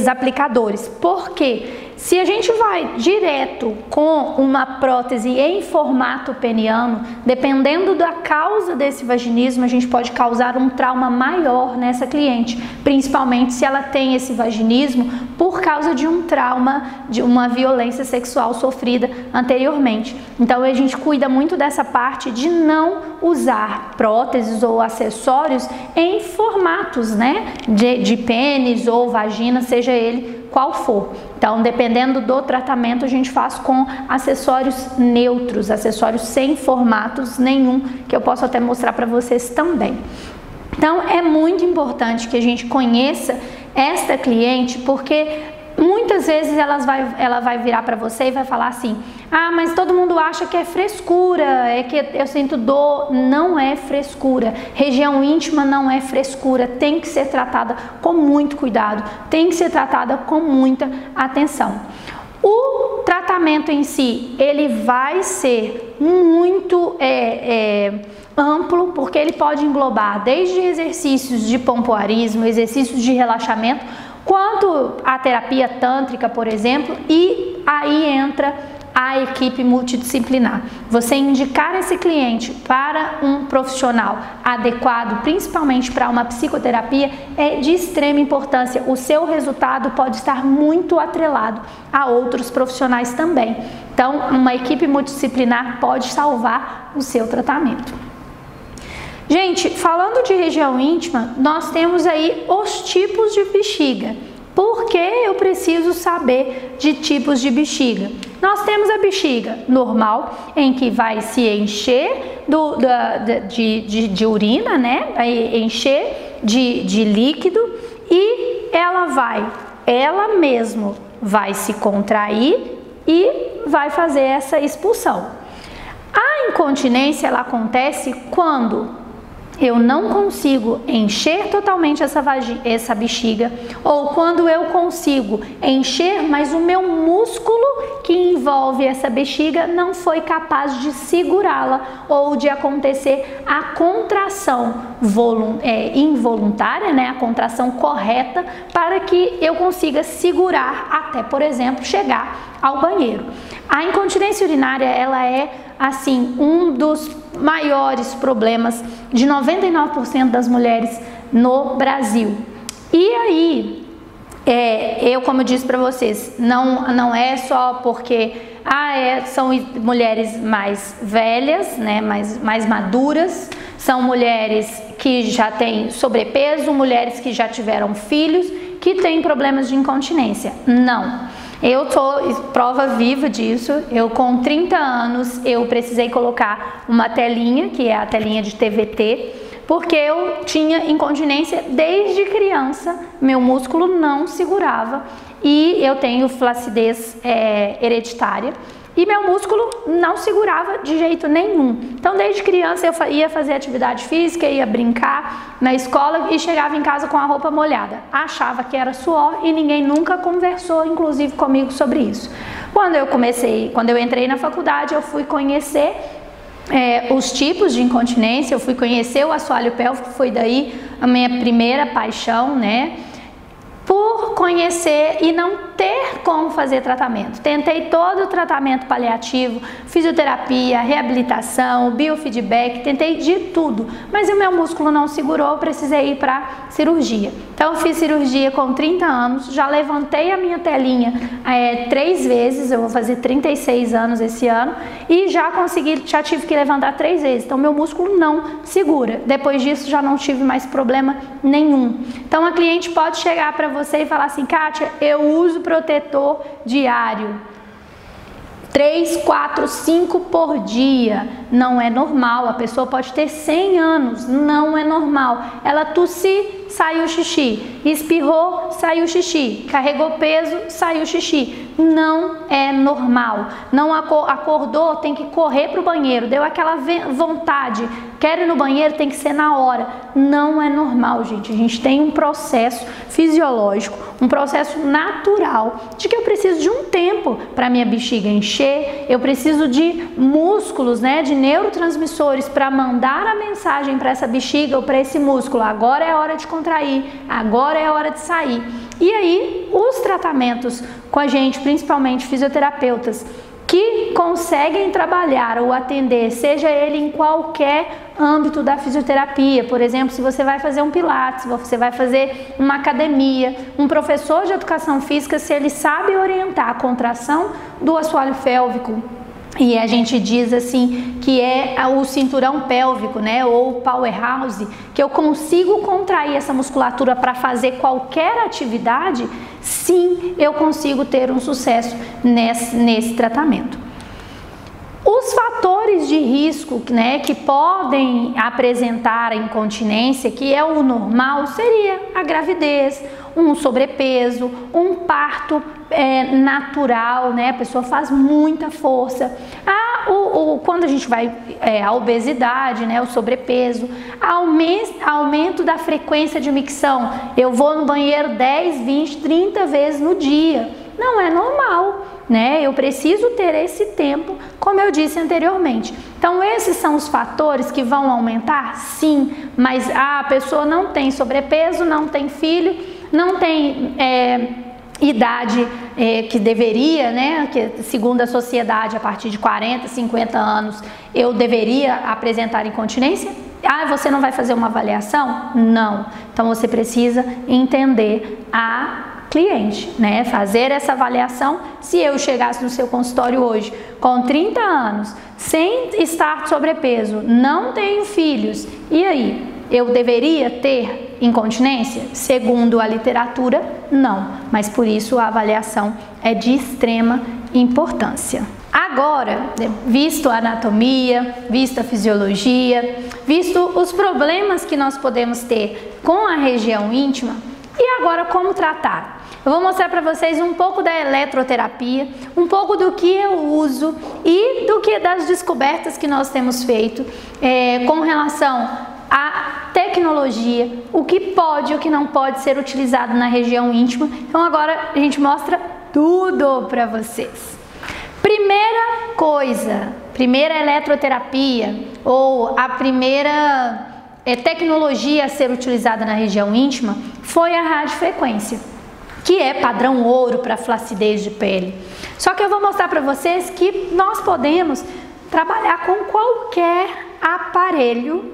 aplicadores. Por quê? Se a gente vai direto com uma prótese em formato peniano, dependendo da causa desse vaginismo, a gente pode causar um trauma maior nessa cliente, principalmente se ela tem esse vaginismo por causa de um trauma, de uma violência sexual sofrida anteriormente. Então a gente cuida muito dessa parte de não usar próteses ou acessórios em formatos, né, de pênis ou vagina, seja ele qual for. Então, dependendo do tratamento, a gente faz com acessórios neutros, acessórios sem formatos nenhum, que eu posso até mostrar para vocês também. Então, é muito importante que a gente conheça esta cliente, porque muitas vezes ela vai virar para você e vai falar assim: ah, mas todo mundo acha que é frescura, é que eu sinto dor. Não é frescura. Região íntima não é frescura, tem que ser tratada com muito cuidado, tem que ser tratada com muita atenção. O tratamento em si, ele vai ser muito amplo, porque ele pode englobar desde exercícios de pompoarismo, exercícios de relaxamento, quanto a terapia tântrica, por exemplo, e aí entra a equipe multidisciplinar. Você indicar esse cliente para um profissional adequado, principalmente para uma psicoterapia, é de extrema importância. O seu resultado pode estar muito atrelado a outros profissionais também. Então, uma equipe multidisciplinar pode salvar o seu tratamento. Gente, falando de região íntima, nós temos aí os tipos de bexiga. Por que eu preciso saber de tipos de bexiga? Nós temos a bexiga normal, em que vai se encher de urina, né? Vai encher de líquido, e ela mesma vai se contrair e vai fazer essa expulsão. A incontinência, ela acontece quando eu não consigo encher totalmente essa bexiga, ou quando eu consigo encher, mas o meu músculo que envolve essa bexiga não foi capaz de segurá-la, ou de acontecer a contração involuntária, né, a contração correta, para que eu consiga segurar até, por exemplo, chegar ao banheiro. A incontinência urinária, ela é assim um dos maiores problemas de 99% das mulheres no Brasil. E aí, como eu disse para vocês, não é só porque são mulheres mais velhas, né, mais maduras, são mulheres que já têm sobrepeso, mulheres que já tiveram filhos, que têm problemas de incontinência. Não. Eu sou prova viva disso. Eu, com 30 anos, eu precisei colocar uma telinha, que é a telinha de TVT, porque eu tinha incontinência desde criança, meu músculo não segurava, e eu tenho flacidez hereditária, e meu músculo não segurava de jeito nenhum. Então, desde criança eu ia fazer atividade física, ia brincar na escola e chegava em casa com a roupa molhada. Achava que era suor e ninguém nunca conversou, inclusive comigo, sobre isso. Quando eu entrei na faculdade, eu fui conhecer os tipos de incontinência, eu fui conhecer o assoalho pélvico, foi daí a minha primeira paixão, né? Por conhecer e não ter como fazer tratamento. Tentei todo o tratamento paliativo, fisioterapia, reabilitação, biofeedback, tentei de tudo, mas o meu músculo não segurou, eu precisei ir para cirurgia. Então eu fiz cirurgia com 30 anos, já levantei a minha telinha 3 vezes, eu vou fazer 36 anos esse ano, e já tive que levantar 3 vezes, então meu músculo não segura. Depois disso já não tive mais problema nenhum. Então a cliente pode chegar para você e falar assim: Kátia, eu uso protetor diário, 3, 4, 5 por dia. Não é normal. A pessoa pode ter 100 anos, não é normal. Ela tossiu, saiu xixi, espirrou, saiu xixi, carregou peso, saiu xixi. Não é normal. Não acordou, tem que correr para o banheiro, deu aquela vontade, quero ir no banheiro, tem que ser na hora. Não é normal, gente. A gente tem um processo fisiológico, um processo natural de que eu preciso de um tempo para minha bexiga encher, eu preciso de músculos, né, de neurotransmissores para mandar a mensagem para essa bexiga ou para esse músculo. Agora é hora de contrair, agora é hora de sair. E aí, os tratamentos com a gente, principalmente fisioterapeutas, que conseguem trabalhar ou atender, seja ele em qualquer âmbito da fisioterapia, por exemplo, se você vai fazer um pilates, se você vai fazer uma academia, um professor de educação física, se ele sabe orientar a contração do assoalho pélvico, e a gente diz assim que é o cinturão pélvico, né, ou powerhouse, que eu consigo contrair essa musculatura para fazer qualquer atividade, sim, eu consigo ter um sucesso nesse tratamento. Os fatores de risco, né, que podem apresentar a incontinência, que é o normal, seria a gravidez, um sobrepeso, um parto natural, né, a pessoa faz muita força, quando a gente vai, a obesidade, né, o sobrepeso, aumento da frequência de micção, eu vou no banheiro 10, 20, 30 vezes no dia, não é normal, né? Eu preciso ter esse tempo, como eu disse anteriormente. Então, esses são os fatores que vão aumentar? Sim, mas a pessoa não tem sobrepeso, não tem filho, não tem idade que deveria, né? Que segundo a sociedade, a partir de 40, 50 anos, eu deveria apresentar incontinência? Você não vai fazer uma avaliação? Não. Então, você precisa entender a cliente, né? Fazer essa avaliação. Se eu chegasse no seu consultório hoje com 30 anos, sem estar sobrepeso, não tenho filhos, e aí? Eu deveria ter incontinência? Segundo a literatura, não. Mas por isso a avaliação é de extrema importância. Agora, visto a anatomia, visto a fisiologia, visto os problemas que nós podemos ter com a região íntima, e agora como tratar? Eu vou mostrar para vocês um pouco da eletroterapia, um pouco do que eu uso e das descobertas que nós temos feito com relação à tecnologia, o que pode e o que não pode ser utilizado na região íntima. Então agora a gente mostra tudo para vocês. Primeira coisa, primeira eletroterapia ou a primeira tecnologia a ser utilizada na região íntima foi a radiofrequência, que é padrão ouro para flacidez de pele. Só que eu vou mostrar para vocês que nós podemos trabalhar com qualquer aparelho,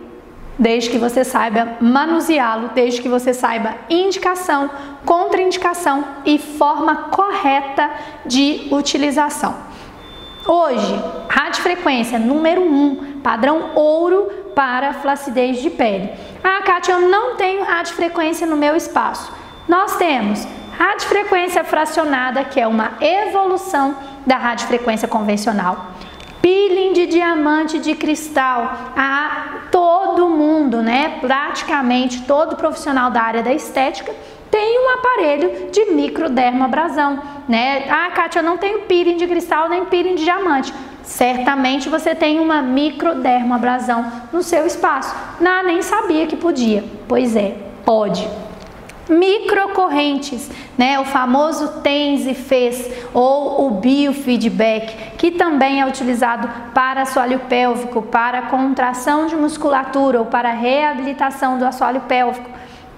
desde que você saiba manuseá-lo, desde que você saiba indicação, contraindicação e forma correta de utilização. Hoje, radiofrequência número 1, padrão ouro para flacidez de pele. Kátia, eu não tenho radiofrequência no meu espaço. Nós temos radiofrequência fracionada, que é uma evolução da radiofrequência convencional. Peeling de diamante de cristal. Todo mundo, né, praticamente todo profissional da área da estética tem um aparelho de microdermabrasão, né? Kátia, eu não tenho peeling de cristal nem peeling de diamante. Certamente você tem uma microdermabrasão no seu espaço. Nem sabia que podia. Pois é, pode. Microcorrentes, né? O famoso TENS e FES ou o biofeedback, que também é utilizado para assoalho pélvico, para contração de musculatura ou para reabilitação do assoalho pélvico.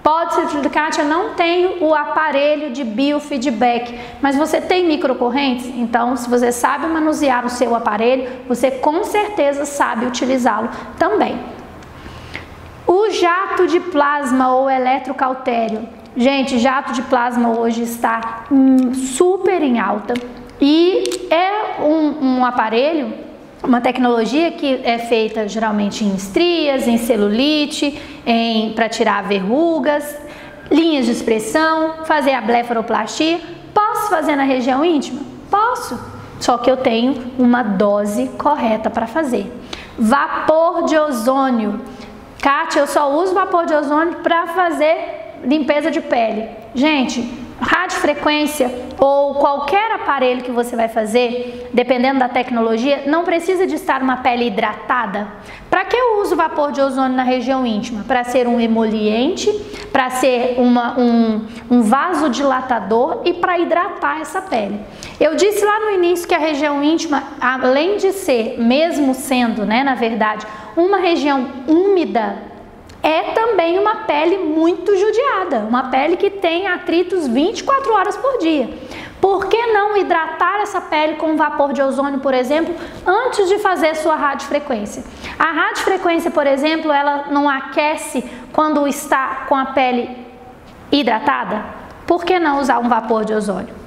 Pode ser utilizado. Kátia, eu não tenho o aparelho de biofeedback, mas você tem microcorrentes? Então, se você sabe manusear o seu aparelho, você com certeza sabe utilizá-lo também. O jato de plasma ou eletrocautério. Gente, jato de plasma hoje está super em alta e é um aparelho, uma tecnologia que é feita geralmente em estrias, em celulite, para tirar verrugas, linhas de expressão, fazer a blefaroplastia. Posso fazer na região íntima? Posso, só que eu tenho uma dose correta para fazer. Vapor de ozônio. Kátia, eu só uso vapor de ozônio para fazer limpeza de pele. Gente, Radiofrequência ou qualquer aparelho que você vai fazer, dependendo da tecnologia, não precisa de estar uma pele hidratada. Para que eu uso vapor de ozônio na região íntima? Para ser um emoliente, para ser um vasodilatador e para hidratar essa pele. Eu disse lá no início que a região íntima, além de ser, mesmo sendo, na verdade, uma região úmida, é também uma pele muito judiada, uma pele que tem atritos 24 horas por dia. Por que não hidratar essa pele com vapor de ozônio, por exemplo, antes de fazer sua radiofrequência? A radiofrequência, por exemplo, ela não aquece quando está com a pele hidratada? Por que não usar um vapor de ozônio?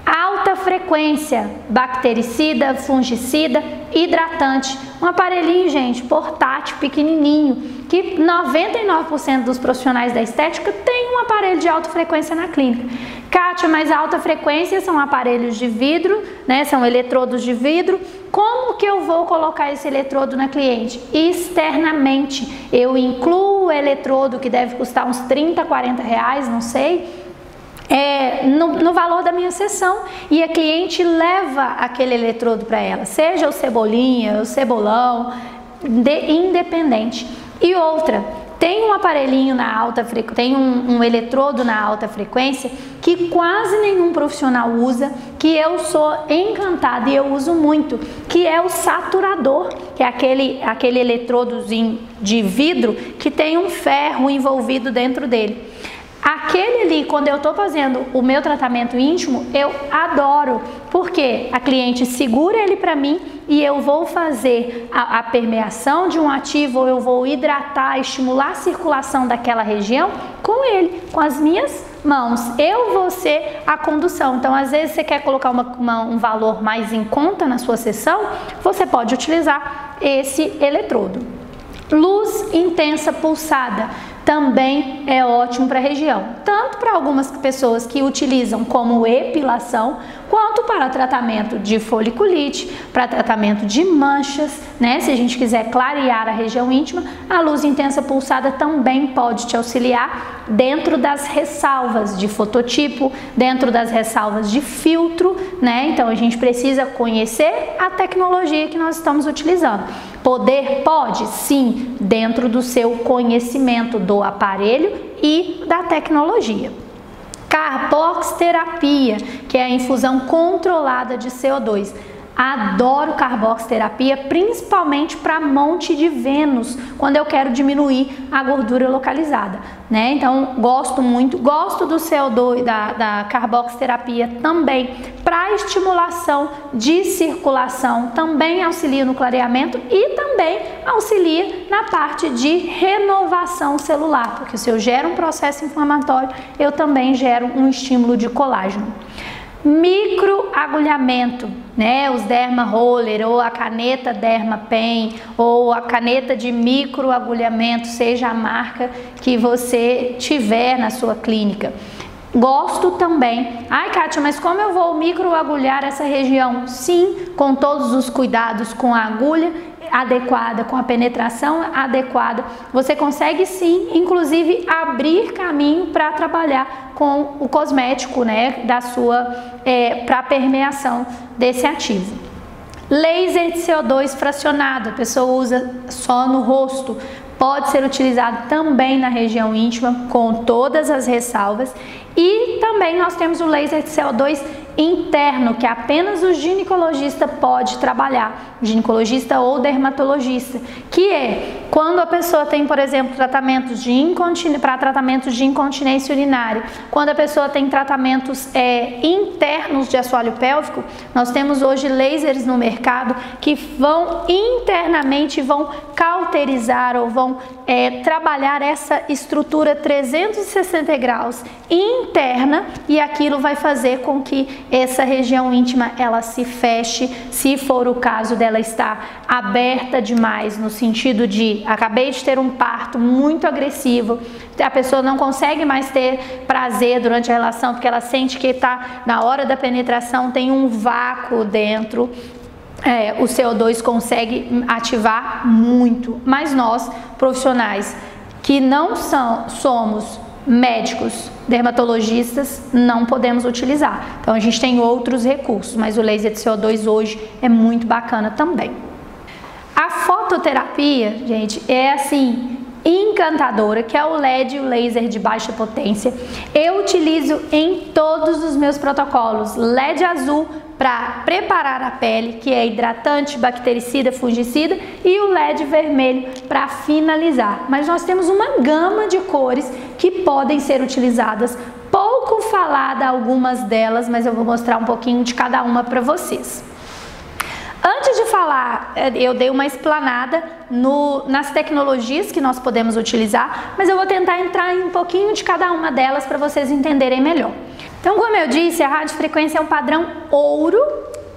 Alta frequência, bactericida, fungicida, hidratante. Um aparelhinho, gente, portátil, pequenininho, que 99% dos profissionais da estética tem um aparelho de alta frequência na clínica. Kátia, mas alta frequência são aparelhos de vidro, são eletrodos de vidro. Como que eu vou colocar esse eletrodo na cliente? Externamente. Eu incluo o eletrodo, que deve custar uns 30, 40 reais, não sei, no valor da minha sessão, e a cliente leva aquele eletrodo para ela, seja o cebolinha, o cebolão, independente. E outra, tem um aparelhinho na alta frequência, tem um eletrodo na alta frequência que quase nenhum profissional usa, que eu sou encantada e eu uso muito, que é o saturador, que é aquele eletrodozinho de vidro que tem um ferro envolvido dentro dele. Aquele ali, quando eu estou fazendo o meu tratamento íntimo, eu adoro, porque a cliente segura ele para mim e eu vou fazer a permeação de um ativo, ou eu vou hidratar, estimular a circulação daquela região com ele, com as minhas mãos. Eu vou ser a condução. Então, às vezes você quer colocar um valor mais em conta na sua sessão, você pode utilizar esse eletrodo. Luz intensa pulsada também é ótimo para a região, tanto para algumas pessoas que utilizam como epilação, quanto para tratamento de foliculite, para tratamento de manchas, Se a gente quiser clarear a região íntima, a luz intensa pulsada também pode te auxiliar dentro das ressalvas de fototipo, dentro das ressalvas de filtro, Então a gente precisa conhecer a tecnologia que nós estamos utilizando. Poder pode? Sim, dentro do seu conhecimento do aparelho e da tecnologia. Carboxterapia, que é a infusão controlada de CO2. Adoro carboxterapia, principalmente para monte de Vênus, quando eu quero diminuir a gordura localizada, Então, gosto muito, gosto do CO2, da carboxterapia também, para estimulação de circulação, também auxilia no clareamento e também auxilia na parte de renovação celular, porque se eu gero um processo inflamatório, eu também gero um estímulo de colágeno. Microagulhamento, os Derma Roller ou a caneta Derma Pen ou a caneta de microagulhamento, seja a marca que você tiver na sua clínica. Gosto também. Ai, Kátia, mas como eu vou microagulhar essa região? Sim, com todos os cuidados, com a agulha adequada, com a penetração adequada, você consegue sim, inclusive, abrir caminho para trabalhar com o cosmético, para a permeação desse ativo. Laser de CO2 fracionado, a pessoa usa só no rosto, pode ser utilizado também na região íntima, com todas as ressalvas. E também nós temos o laser de CO2 interno, que apenas o ginecologista pode trabalhar, ginecologista ou dermatologista, que é quando a pessoa tem, por exemplo, tratamentos para tratamentos de incontinência urinária, quando a pessoa tem tratamentos internos de assoalho pélvico, nós temos hoje lasers no mercado que vão internamente, vão cauterizar ou vão trabalhar essa estrutura 360 graus interna, e aquilo vai fazer com que essa região íntima ela se feche, se for o caso dela estar aberta demais, no sentido de acabei de ter um parto muito agressivo, a pessoa não consegue mais ter prazer durante a relação porque ela sente que está na hora da penetração, tem um vácuo dentro. O CO2 consegue ativar muito, mas nós, profissionais que não somos médicos, dermatologistas, não podemos utilizar. Então a gente tem outros recursos, mas o laser de CO2 hoje é muito bacana também. A fototerapia, gente, é assim, encantadora, que é o LED, o laser de baixa potência. Eu utilizo em todos os meus protocolos. LED azul para preparar a pele, que é hidratante, bactericida, fungicida, e o LED vermelho para finalizar. Mas nós temos uma gama de cores que podem ser utilizadas. Pouco falada algumas delas, mas eu vou mostrar um pouquinho de cada uma para vocês. Antes de falar, eu dei uma explanada nas tecnologias que nós podemos utilizar, mas eu vou tentar entrar em um pouquinho de cada uma delas para vocês entenderem melhor. Então, como eu disse, a radiofrequência é um padrão ouro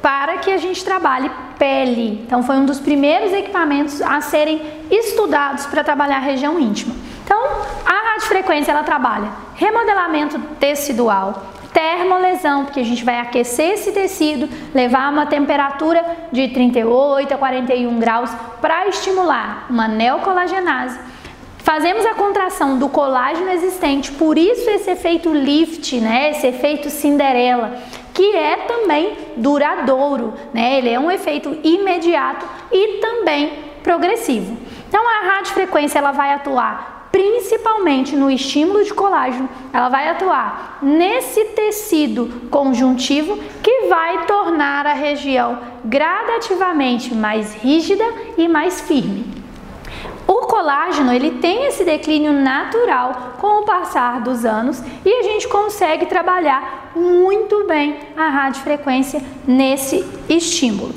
para que a gente trabalhe pele. Então, foi um dos primeiros equipamentos a serem estudados para trabalhar a região íntima. Então, a radiofrequência ela trabalha remodelamento tecidual, termolesão, porque a gente vai aquecer esse tecido, levar a uma temperatura de 38 a 41 graus para estimular uma neocolagenase. Fazemos a contração do colágeno existente, por isso esse efeito lift, né, esse efeito Cinderela, que é também duradouro, né, ele é um efeito imediato e também progressivo. Então a radiofrequência ela vai atuar principalmente no estímulo de colágeno, ela vai atuar nesse tecido conjuntivo que vai tornar a região gradativamente mais rígida e mais firme. O colágeno ele tem esse declínio natural com o passar dos anos e a gente consegue trabalhar muito bem a radiofrequência nesse estímulo.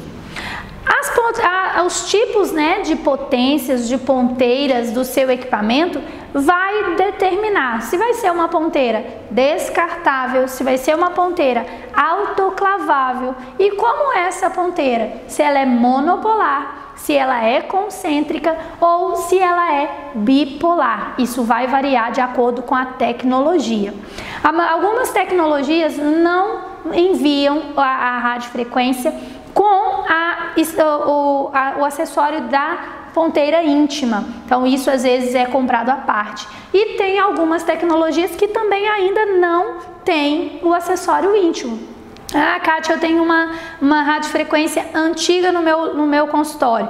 Os tipos, né, de potências, de ponteiras do seu equipamento vai determinar se vai ser uma ponteira descartável, se vai ser uma ponteira autoclavável e como é essa ponteira, se ela é monopolar, se ela é concêntrica ou se ela é bipolar. Isso vai variar de acordo com a tecnologia. Algumas tecnologias não enviam a radiofrequência com o acessório da ponteira íntima. Então isso às vezes é comprado à parte. E tem algumas tecnologias que também ainda não tem o acessório íntimo. Ah, Kátia, eu tenho uma radiofrequência antiga no meu consultório.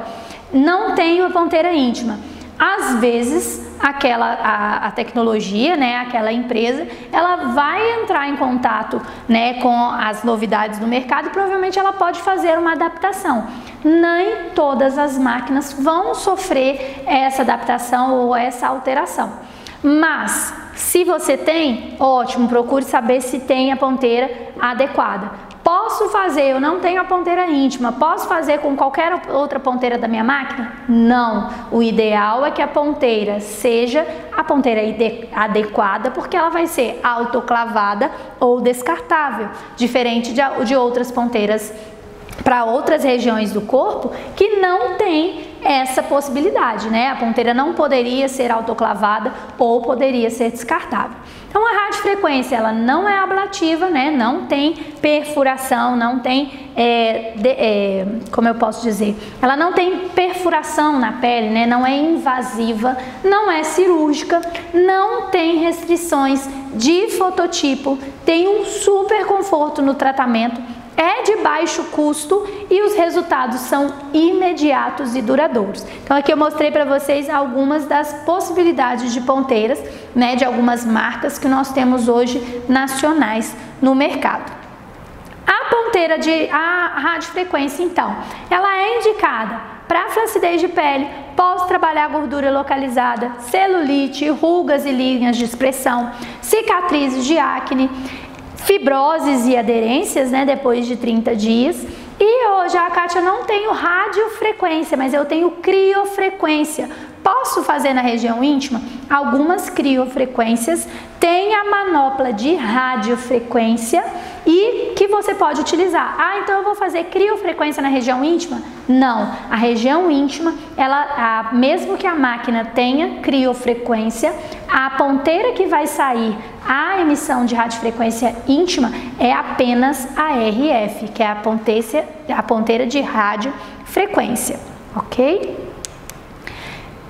Não tenho a ponteira íntima. Às vezes, a tecnologia, né, aquela empresa, ela vai entrar em contato, né, com as novidades do mercado e provavelmente ela pode fazer uma adaptação. Nem todas as máquinas vão sofrer essa adaptação ou essa alteração. Mas, se você tem, ótimo, procure saber se tem a ponteira adequada. Posso fazer, eu não tenho a ponteira íntima, posso fazer com qualquer outra ponteira da minha máquina? Não, o ideal é que a ponteira seja a ponteira adequada, porque ela vai ser autoclavada ou descartável, diferente de outras ponteiras para outras regiões do corpo que não tem essa possibilidade, né? A ponteira não poderia ser autoclavada ou poderia ser descartável. Então a radiofrequência ela não é ablativa, né? Não tem perfuração, não tem, como eu posso dizer, ela não tem perfuração na pele, né? Não é invasiva, não é cirúrgica, não tem restrições de fototipo, tem um super conforto no tratamento, é de baixo custo e os resultados são imediatos e duradouros. Então aqui eu mostrei para vocês algumas das possibilidades de ponteiras, né, de algumas marcas que nós temos hoje nacionais no mercado. A radiofrequência, então, ela é indicada para flacidez de pele, posso trabalhar gordura localizada, celulite, rugas e linhas de expressão, cicatrizes de acne, fibroses e aderências, né, depois de 30 dias. E hoje a Kátia não tenho radiofrequência, mas eu tenho criofrequência. Posso fazer na região íntima? Algumas criofrequências têm a manopla de radiofrequência e que você pode utilizar. Ah, então eu vou fazer criofrequência na região íntima? Não, a região íntima, mesmo que a máquina tenha criofrequência, a ponteira que vai sair a emissão de radiofrequência íntima é apenas a RF, que é a ponteira de radiofrequência, ok?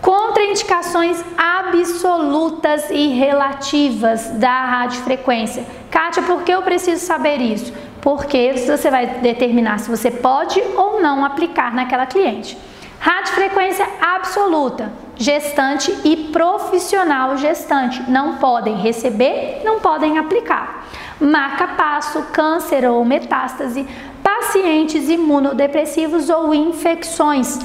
Contraindicações absolutas e relativas da radiofrequência. Kátia, por que eu preciso saber isso? Porque você vai determinar se você pode ou não aplicar naquela cliente. Radiofrequência absoluta, gestante e profissional gestante não podem receber, não podem aplicar. Marca-passo, câncer ou metástase, pacientes imunodepressivos ou infecções.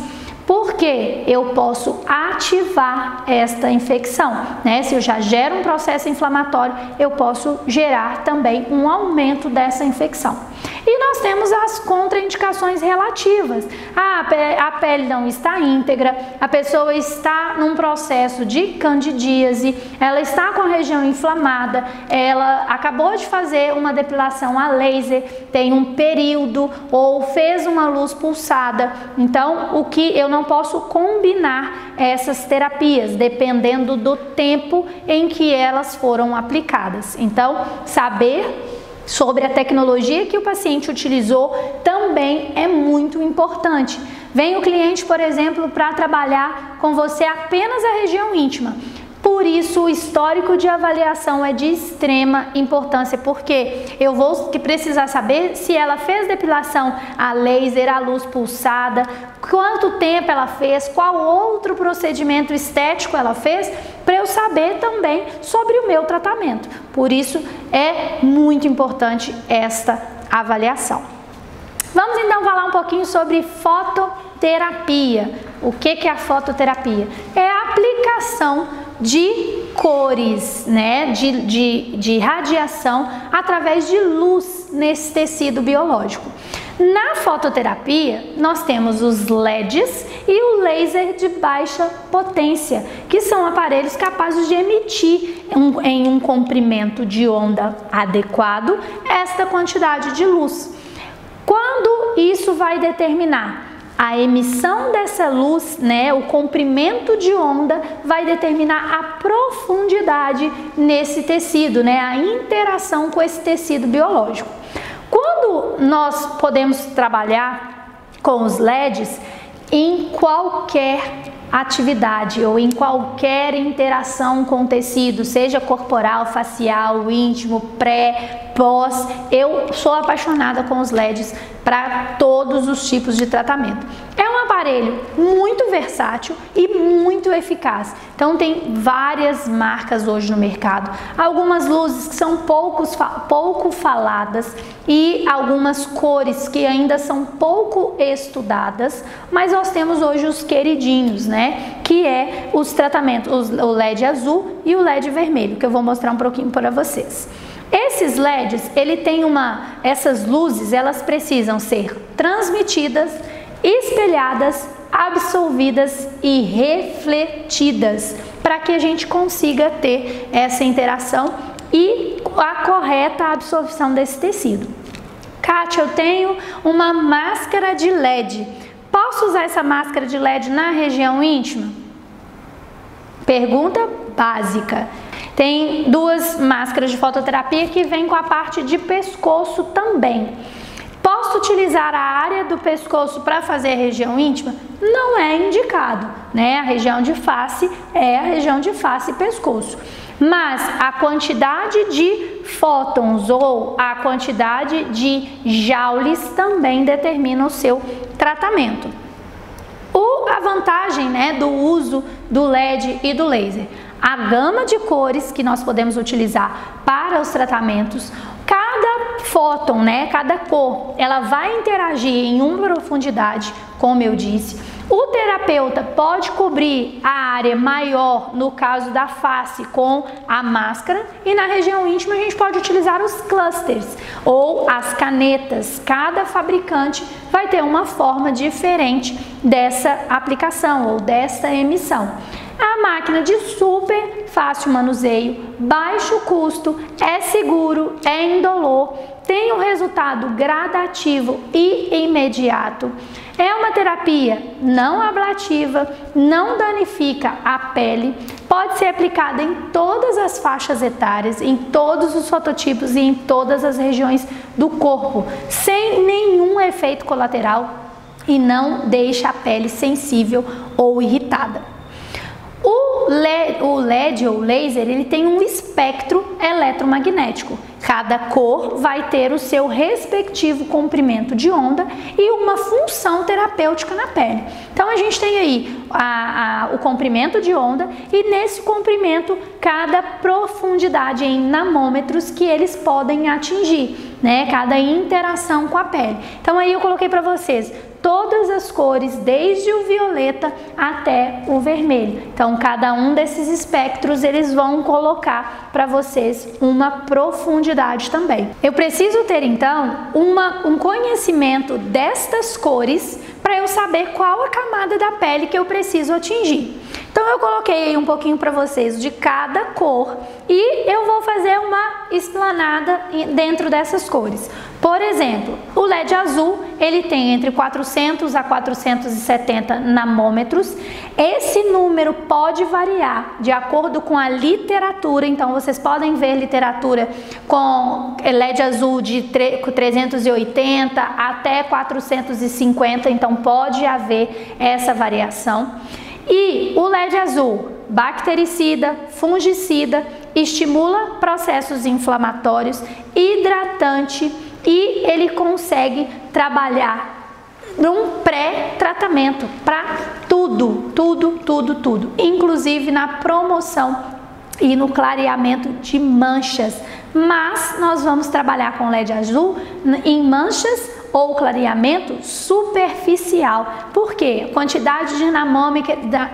Porque eu posso ativar esta infecção, né? Se eu já gero um processo inflamatório, eu posso gerar também um aumento dessa infecção. E nós temos as contraindicações relativas. A pele não está íntegra, a pessoa está num processo de candidíase, ela está com a região inflamada, ela acabou de fazer uma depilação a laser, tem um período ou fez uma luz pulsada. Então, o que eu não posso combinar essas terapias, dependendo do tempo em que elas foram aplicadas. Então, saber sobre a tecnologia que o paciente utilizou também é muito importante. Vem o cliente, por exemplo, para trabalhar com você apenas a região íntima. Por isso, o histórico de avaliação é de extrema importância, porque eu vou precisar saber se ela fez depilação a laser, a luz pulsada, quanto tempo ela fez, qual outro procedimento estético ela fez, para eu saber também sobre o meu tratamento. Por isso, é muito importante esta avaliação. Vamos então falar um pouquinho sobre fototerapia. O que é a fototerapia? É a aplicação de cores, né, de radiação através de luz nesse tecido biológico. Na fototerapia, nós temos os LEDs e o laser de baixa potência, que são aparelhos capazes de emitir em um comprimento de onda adequado esta quantidade de luz. Quando isso vai determinar? A emissão dessa luz, né, o comprimento de onda, vai determinar a profundidade nesse tecido, né, a interação com esse tecido biológico. Quando nós podemos trabalhar com os LEDs em qualquer atividade ou em qualquer interação com o tecido, seja corporal, facial, íntimo, pré, pós, eu sou apaixonada com os LEDs para todos os tipos de tratamento. É um aparelho muito versátil e muito eficaz. Então tem várias marcas hoje no mercado, algumas luzes que são pouco faladas e algumas cores que ainda são pouco estudadas, mas nós temos hoje os queridinhos, né? Que é os tratamentos, o LED azul e o LED vermelho, que eu vou mostrar um pouquinho para vocês. Esses LEDs, essas luzes, elas precisam ser transmitidas, espelhadas, absolvidas e refletidas para que a gente consiga ter essa interação e a correta absorção desse tecido. Kátia, eu tenho uma máscara de LED. Posso usar essa máscara de LED na região íntima? Pergunta básica. Tem duas máscaras de fototerapia que vêm com a parte de pescoço também. Posso utilizar a área do pescoço para fazer a região íntima? Não é indicado, né? A região de face é a região de face e pescoço. Mas a quantidade de fótons ou a quantidade de joules também determina o seu tratamento. A vantagem, né, do uso do LED e do laser. A gama de cores que nós podemos utilizar para os tratamentos, cada fóton, né, cada cor, ela vai interagir em uma profundidade, como eu disse. O terapeuta pode cobrir a área maior, no caso da face, com a máscara, e na região íntima a gente pode utilizar os clusters ou as canetas. Cada fabricante vai ter uma forma diferente dessa aplicação ou dessa emissão. A máquina de super fácil manuseio, baixo custo, é seguro, é indolor, tem um resultado gradativo e imediato. É uma terapia não ablativa, não danifica a pele, pode ser aplicada em todas as faixas etárias, em todos os fototipos e em todas as regiões do corpo, sem nenhum efeito colateral e não deixa a pele sensível ou irritada. O LED ou laser, ele tem um espectro eletromagnético. Cada cor vai ter o seu respectivo comprimento de onda e uma função terapêutica na pele. Então a gente tem aí o comprimento de onda e nesse comprimento cada profundidade em nanômetros que eles podem atingir, né? Cada interação com a pele. Então aí eu coloquei para vocês todas as cores, desde o violeta até o vermelho. Então, cada um desses espectros, eles vão colocar para vocês uma profundidade também. Eu preciso ter, então, um conhecimento destas cores para eu saber qual a camada da pele que eu preciso atingir. Então, eu coloquei aí um pouquinho para vocês de cada cor e eu vou fazer uma explanada dentro dessas cores. Por exemplo, o LED azul, ele tem entre 400 a 470 nanômetros. Esse número pode variar de acordo com a literatura, então vocês podem ver literatura com LED azul de 380 até 450, então pode haver essa variação. E o LED azul, bactericida, fungicida, estimula processos inflamatórios, hidratante e ele consegue trabalhar num pré-tratamento para tudo, inclusive na promoção e no clareamento de manchas. Mas nós vamos trabalhar com LED azul em manchas ou clareamento superficial. Por quê? A quantidade de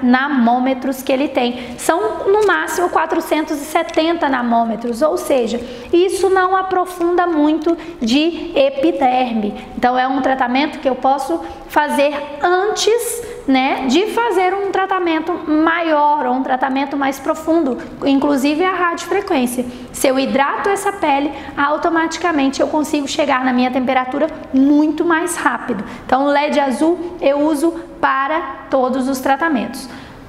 nanômetros que ele tem são no máximo 470 nanômetros, ou seja, isso não aprofunda muito de epiderme. Então é um tratamento que eu posso fazer antes, né, de fazer um tratamento maior ou um tratamento mais profundo, inclusive a radiofrequência. Se eu hidrato essa pele, automaticamente eu consigo chegar na minha temperatura muito mais rápido. Então o LED azul eu uso para todos os tratamentos.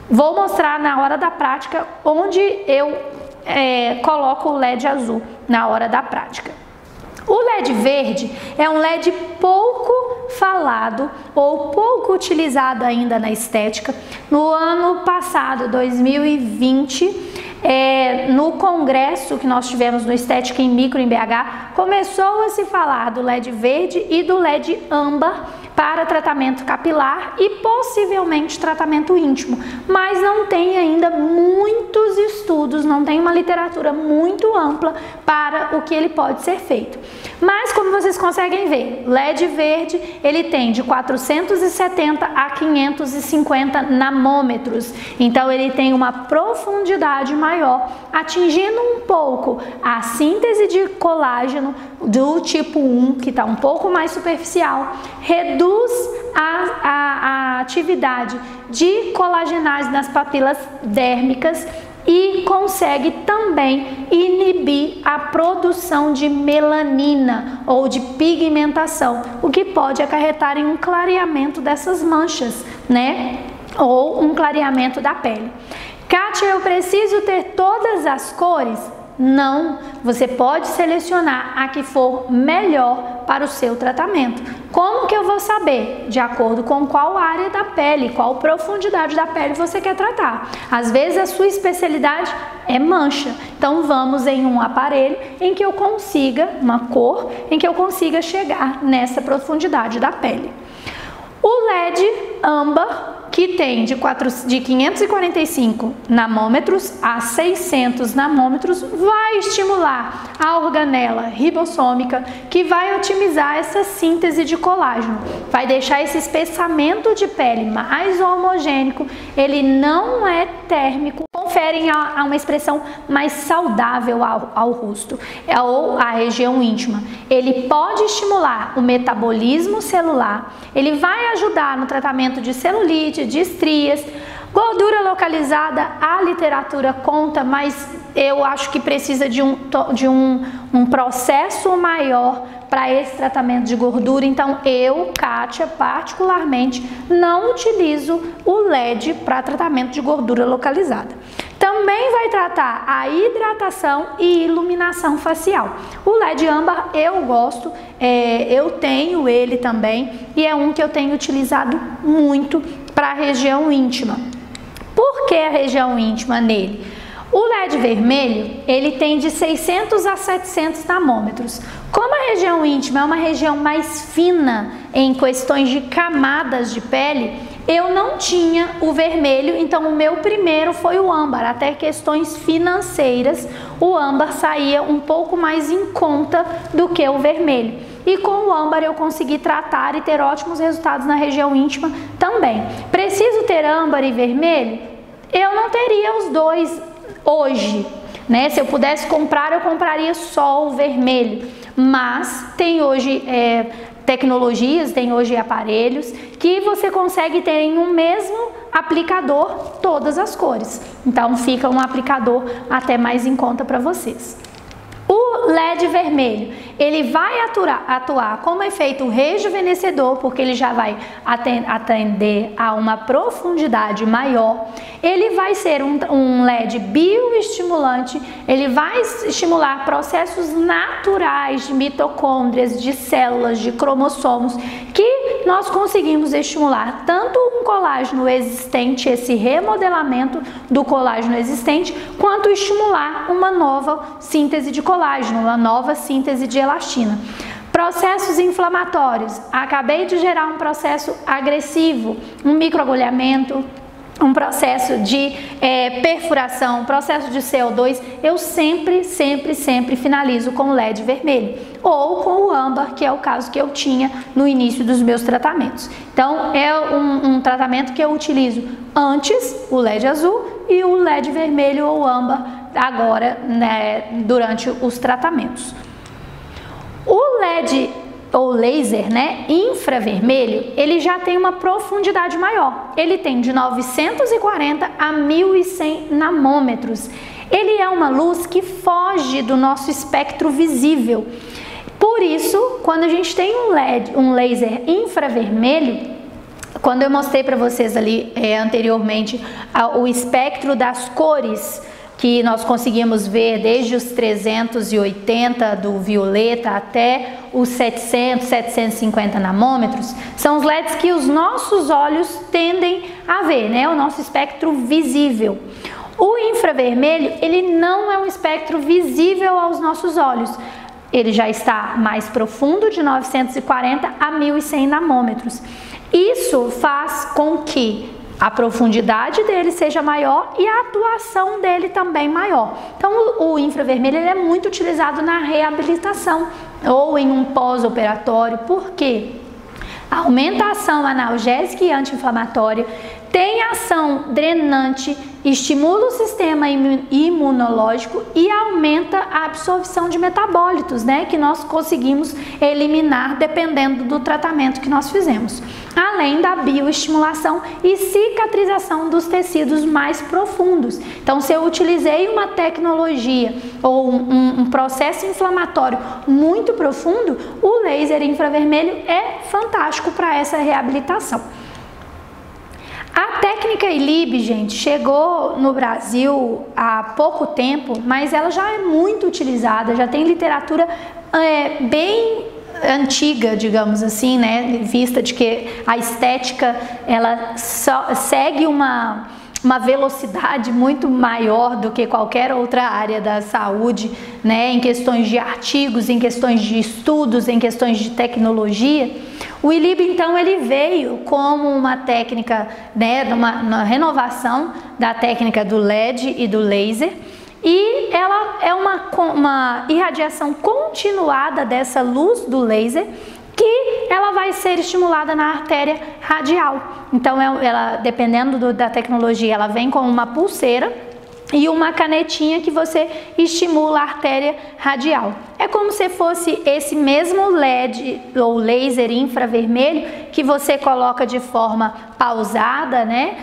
Vou mostrar na hora da prática onde eu coloco o LED azul na hora da prática. O LED verde é um LED pouco falado ou pouco utilizado ainda na estética. No ano passado, 2020, no congresso que nós tivemos no Estética em Micro em BH, começou a se falar do LED verde e do LED âmbar para tratamento capilar e possivelmente tratamento íntimo, mas não tem ainda muitos estudos, não tem uma literatura muito ampla para o que ele pode ser feito. Mas como vocês conseguem ver, LED verde ele tem de 470 a 550 nanômetros, então ele tem uma profundidade maior, atingindo um pouco a síntese de colágeno do tipo 1, que está um pouco mais superficial, reduz a atividade de colagenase nas papilas dérmicas e consegue também inibir a produção de melanina ou de pigmentação, o que pode acarretar em um clareamento dessas manchas, né? Ou um clareamento da pele. Kátia, eu preciso ter todas as cores? Não, você pode selecionar a que for melhor para o seu tratamento. Como que eu vou saber? De acordo com qual área da pele, qual profundidade da pele você quer tratar. Às vezes a sua especialidade é mancha, então vamos em um aparelho em que eu consiga, uma cor, em que eu consiga chegar nessa profundidade da pele. O LED âmbar, que tem de 545 nanômetros a 600 nanômetros, vai estimular a organela ribossômica, que vai otimizar essa síntese de colágeno, vai deixar esse espessamento de pele mais homogêneo, ele não é térmico, confere a uma expressão mais saudável ao rosto ou à região íntima. Ele pode estimular o metabolismo celular, ele vai ajudar no tratamento de celulite, de estrias, gordura localizada, a literatura conta, mas eu acho que precisa de um processo maior para esse tratamento de gordura, então eu, Kátia, particularmente, não utilizo o LED para tratamento de gordura localizada. Também vai tratar a hidratação e iluminação facial. O LED âmbar eu gosto, eu tenho ele também e é um que eu tenho utilizado muito para a região íntima. Por que a região íntima nele? O LED vermelho, ele tem de 600 a 700 nanômetros. Como a região íntima é uma região mais fina em questões de camadas de pele, eu não tinha o vermelho, então o meu primeiro foi o âmbar. Até questões financeiras, o âmbar saía um pouco mais em conta do que o vermelho. E com o âmbar eu consegui tratar e ter ótimos resultados na região íntima também. Preciso ter âmbar e vermelho? Eu não teria os dois hoje, né? Se eu pudesse comprar, eu compraria só o vermelho. Mas tem hoje tecnologias, tem hoje aparelhos que você consegue ter em um mesmo aplicador todas as cores. Então fica um aplicador até mais em conta para vocês. O LED vermelho, ele vai atuar como efeito rejuvenescedor, porque ele já vai atender a uma profundidade maior. Ele vai ser um LED bioestimulante, ele vai estimular processos naturais de mitocôndrias, de células, de cromossomos, que nós conseguimos estimular tanto um colágeno existente, esse remodelamento do colágeno existente, quanto estimular uma nova síntese de colágeno, uma nova síntese de elastina. Processos inflamatórios. Acabei de gerar um processo agressivo, um microagulhamento, um processo de perfuração, um processo de CO2, eu sempre finalizo com o LED vermelho ou com o âmbar, que é o caso que eu tinha no início dos meus tratamentos. Então, é um tratamento que eu utilizo antes, o LED azul, e o LED vermelho ou âmbar agora, né, durante os tratamentos. O LED ou laser, né, infravermelho, ele já tem uma profundidade maior. Ele tem de 940 a 1100 nanômetros. Ele é uma luz que foge do nosso espectro visível. Por isso, quando a gente tem um laser infravermelho, quando eu mostrei para vocês ali anteriormente o espectro das cores, que nós conseguimos ver desde os 380 do violeta até os 700, 750 nanômetros, são os LEDs que os nossos olhos tendem a ver, né? O nosso espectro visível. O infravermelho, ele não é um espectro visível aos nossos olhos. Ele já está mais profundo, de 940 a 1100 nanômetros. Isso faz com que a profundidade dele seja maior e a atuação dele também maior. Então, o infravermelho ele é muito utilizado na reabilitação ou em um pós-operatório. Por quê? Aumenta a ação analgésica e anti-inflamatória, tem ação drenante, estimula o sistema imunológico e aumenta a absorção de metabólitos, né, que nós conseguimos eliminar dependendo do tratamento que nós fizemos. Além da bioestimulação e cicatrização dos tecidos mais profundos. Então, se eu utilizei uma tecnologia ou um processo inflamatório muito profundo, o laser infravermelho é fantástico para essa reabilitação. A técnica ILIB, gente, chegou no Brasil há pouco tempo, mas ela já é muito utilizada, já tem literatura bem antiga, digamos assim, né, vista de que a estética ela segue uma velocidade muito maior do que qualquer outra área da saúde, né, em questões de artigos, em questões de estudos, em questões de tecnologia. O ILIB, então, ele veio como uma técnica, né, uma renovação da técnica do LED e do laser, e ela é uma irradiação continuada dessa luz do laser, que ela vai ser estimulada na artéria radial. Então, ela, dependendo da tecnologia, ela vem com uma pulseira e uma canetinha que você estimula a artéria radial. É como se fosse esse mesmo LED ou laser infravermelho que você coloca de forma pausada, né,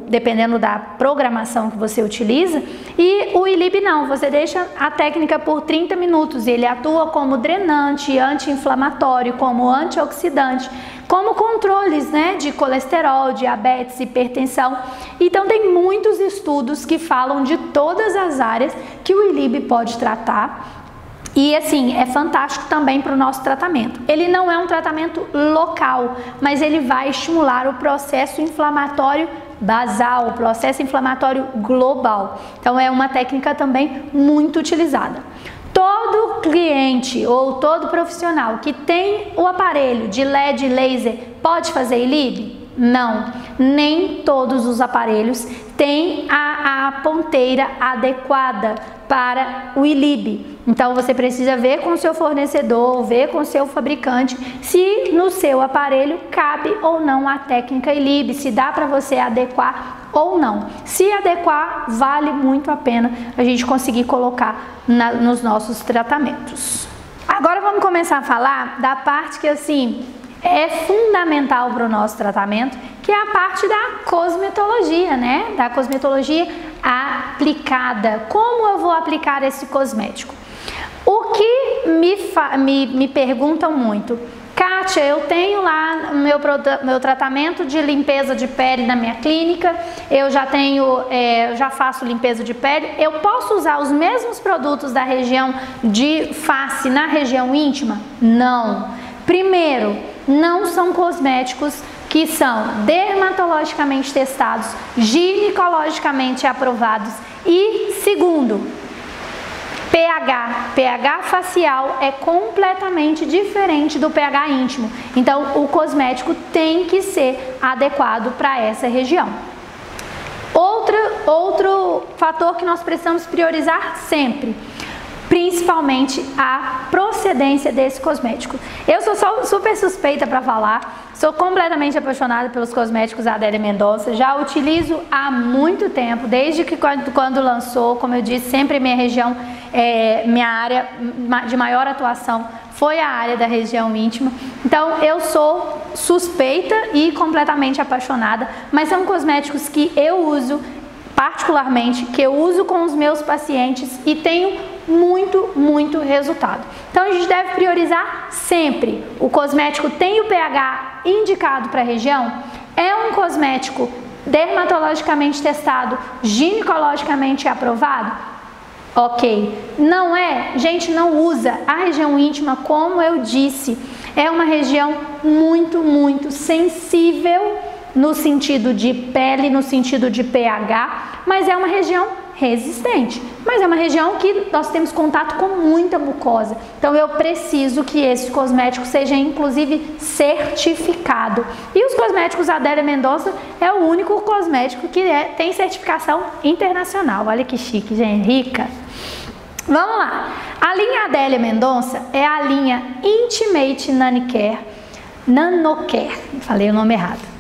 dependendo da programação que você utiliza. E o ILIB não, você deixa a técnica por 30 minutos, ele atua como drenante, anti-inflamatório, como antioxidante, como controles, né, de colesterol, diabetes, hipertensão. Então tem muitos estudos que falam de todas as áreas que o ILIB pode tratar. E assim, é fantástico também para o nosso tratamento. Ele não é um tratamento local, mas ele vai estimular o processo inflamatório basal, o processo inflamatório global. Então é uma técnica também muito utilizada. Todo cliente ou todo profissional que tem o aparelho de LED laser pode fazer ILIB? Não, nem todos os aparelhos têm a ponteira adequada para o ILIB. Então você precisa ver com o seu fornecedor, ver com o seu fabricante se no seu aparelho cabe ou não a técnica ILIB, se dá para você adequar ou não. Se adequar, vale muito a pena a gente conseguir colocar nos nossos tratamentos. Agora vamos começar a falar da parte que assim é fundamental para o nosso tratamento, que é a parte da cosmetologia, né? Da cosmetologia aplicada. Como eu vou aplicar esse cosmético? O que me perguntam muito: Kátia, eu tenho lá meu tratamento de limpeza de pele na minha clínica, eu já faço limpeza de pele, eu posso usar os mesmos produtos da região de face na região íntima? Não. Primeiro, não são cosméticos que são dermatologicamente testados, ginecologicamente aprovados. E segundo, pH facial é completamente diferente do pH íntimo. Então, o cosmético tem que ser adequado para essa região. Outro fator que nós precisamos priorizar sempre, principalmente a procedência desse cosmético. Eu sou super suspeita para falar, sou completamente apaixonada pelos cosméticos Adélia Mendonça, já utilizo há muito tempo, desde que quando lançou, como eu disse, sempre minha região, minha área de maior atuação foi a área da região íntima. Então eu sou suspeita e completamente apaixonada, mas são cosméticos que eu uso particularmente, que eu uso com os meus pacientes e tenho muito resultado. Então a gente deve priorizar sempre. O cosmético tem o pH indicado para a região? É um cosmético dermatologicamente testado, ginecologicamente aprovado? Ok. Não é? Gente, não usa. A região íntima, como eu disse, é uma região muito sensível no sentido de pele, no sentido de pH, mas é uma região resistente, mas é uma região que nós temos contato com muita mucosa, então eu preciso que esse cosmético seja inclusive certificado. E os cosméticos Adélia Mendonça é o único cosmético que tem certificação internacional. Olha que chique, gente, rica. Vamos lá, a linha Adélia Mendonça é a linha Intimate Nanocare, falei o nome errado.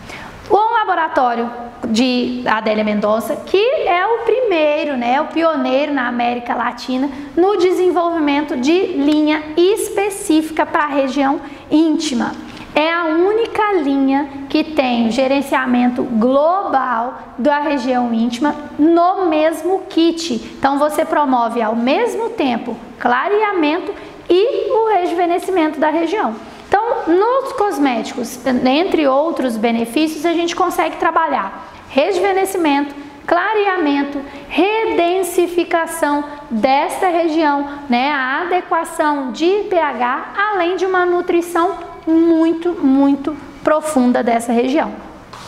Um laboratório de Adélia Mendonça, que é o primeiro, né, o pioneiro na América Latina no desenvolvimento de linha específica para a região íntima. É a única linha que tem gerenciamento global da região íntima no mesmo kit. Então você promove ao mesmo tempo clareamento e o rejuvenescimento da região. Então, nos cosméticos, entre outros benefícios, a gente consegue trabalhar rejuvenescimento, clareamento, redensificação desta região, né, a adequação de pH, além de uma nutrição muito profunda dessa região.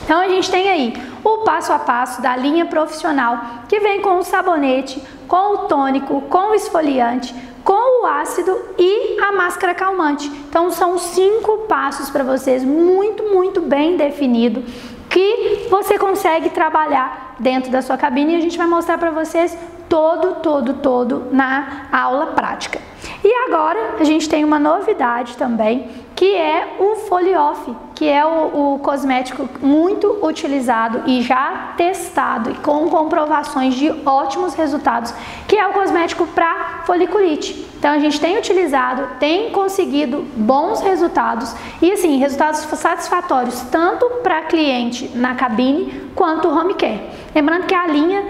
Então a gente tem aí o passo a passo da linha profissional, que vem com o sabonete, com o tônico, com o esfoliante, com o ácido e a máscara calmante. Então são 5 passos para vocês, muito bem definido, que você consegue trabalhar dentro da sua cabine, e a gente vai mostrar para vocês todo na aula prática. E agora a gente tem uma novidade também, que é o Folioff, que é o cosmético muito utilizado e já testado e com comprovações de ótimos resultados, que é o cosmético para foliculite. Então a gente tem utilizado, tem conseguido bons resultados e assim, resultados satisfatórios tanto para cliente na cabine quanto home care. Lembrando que a linha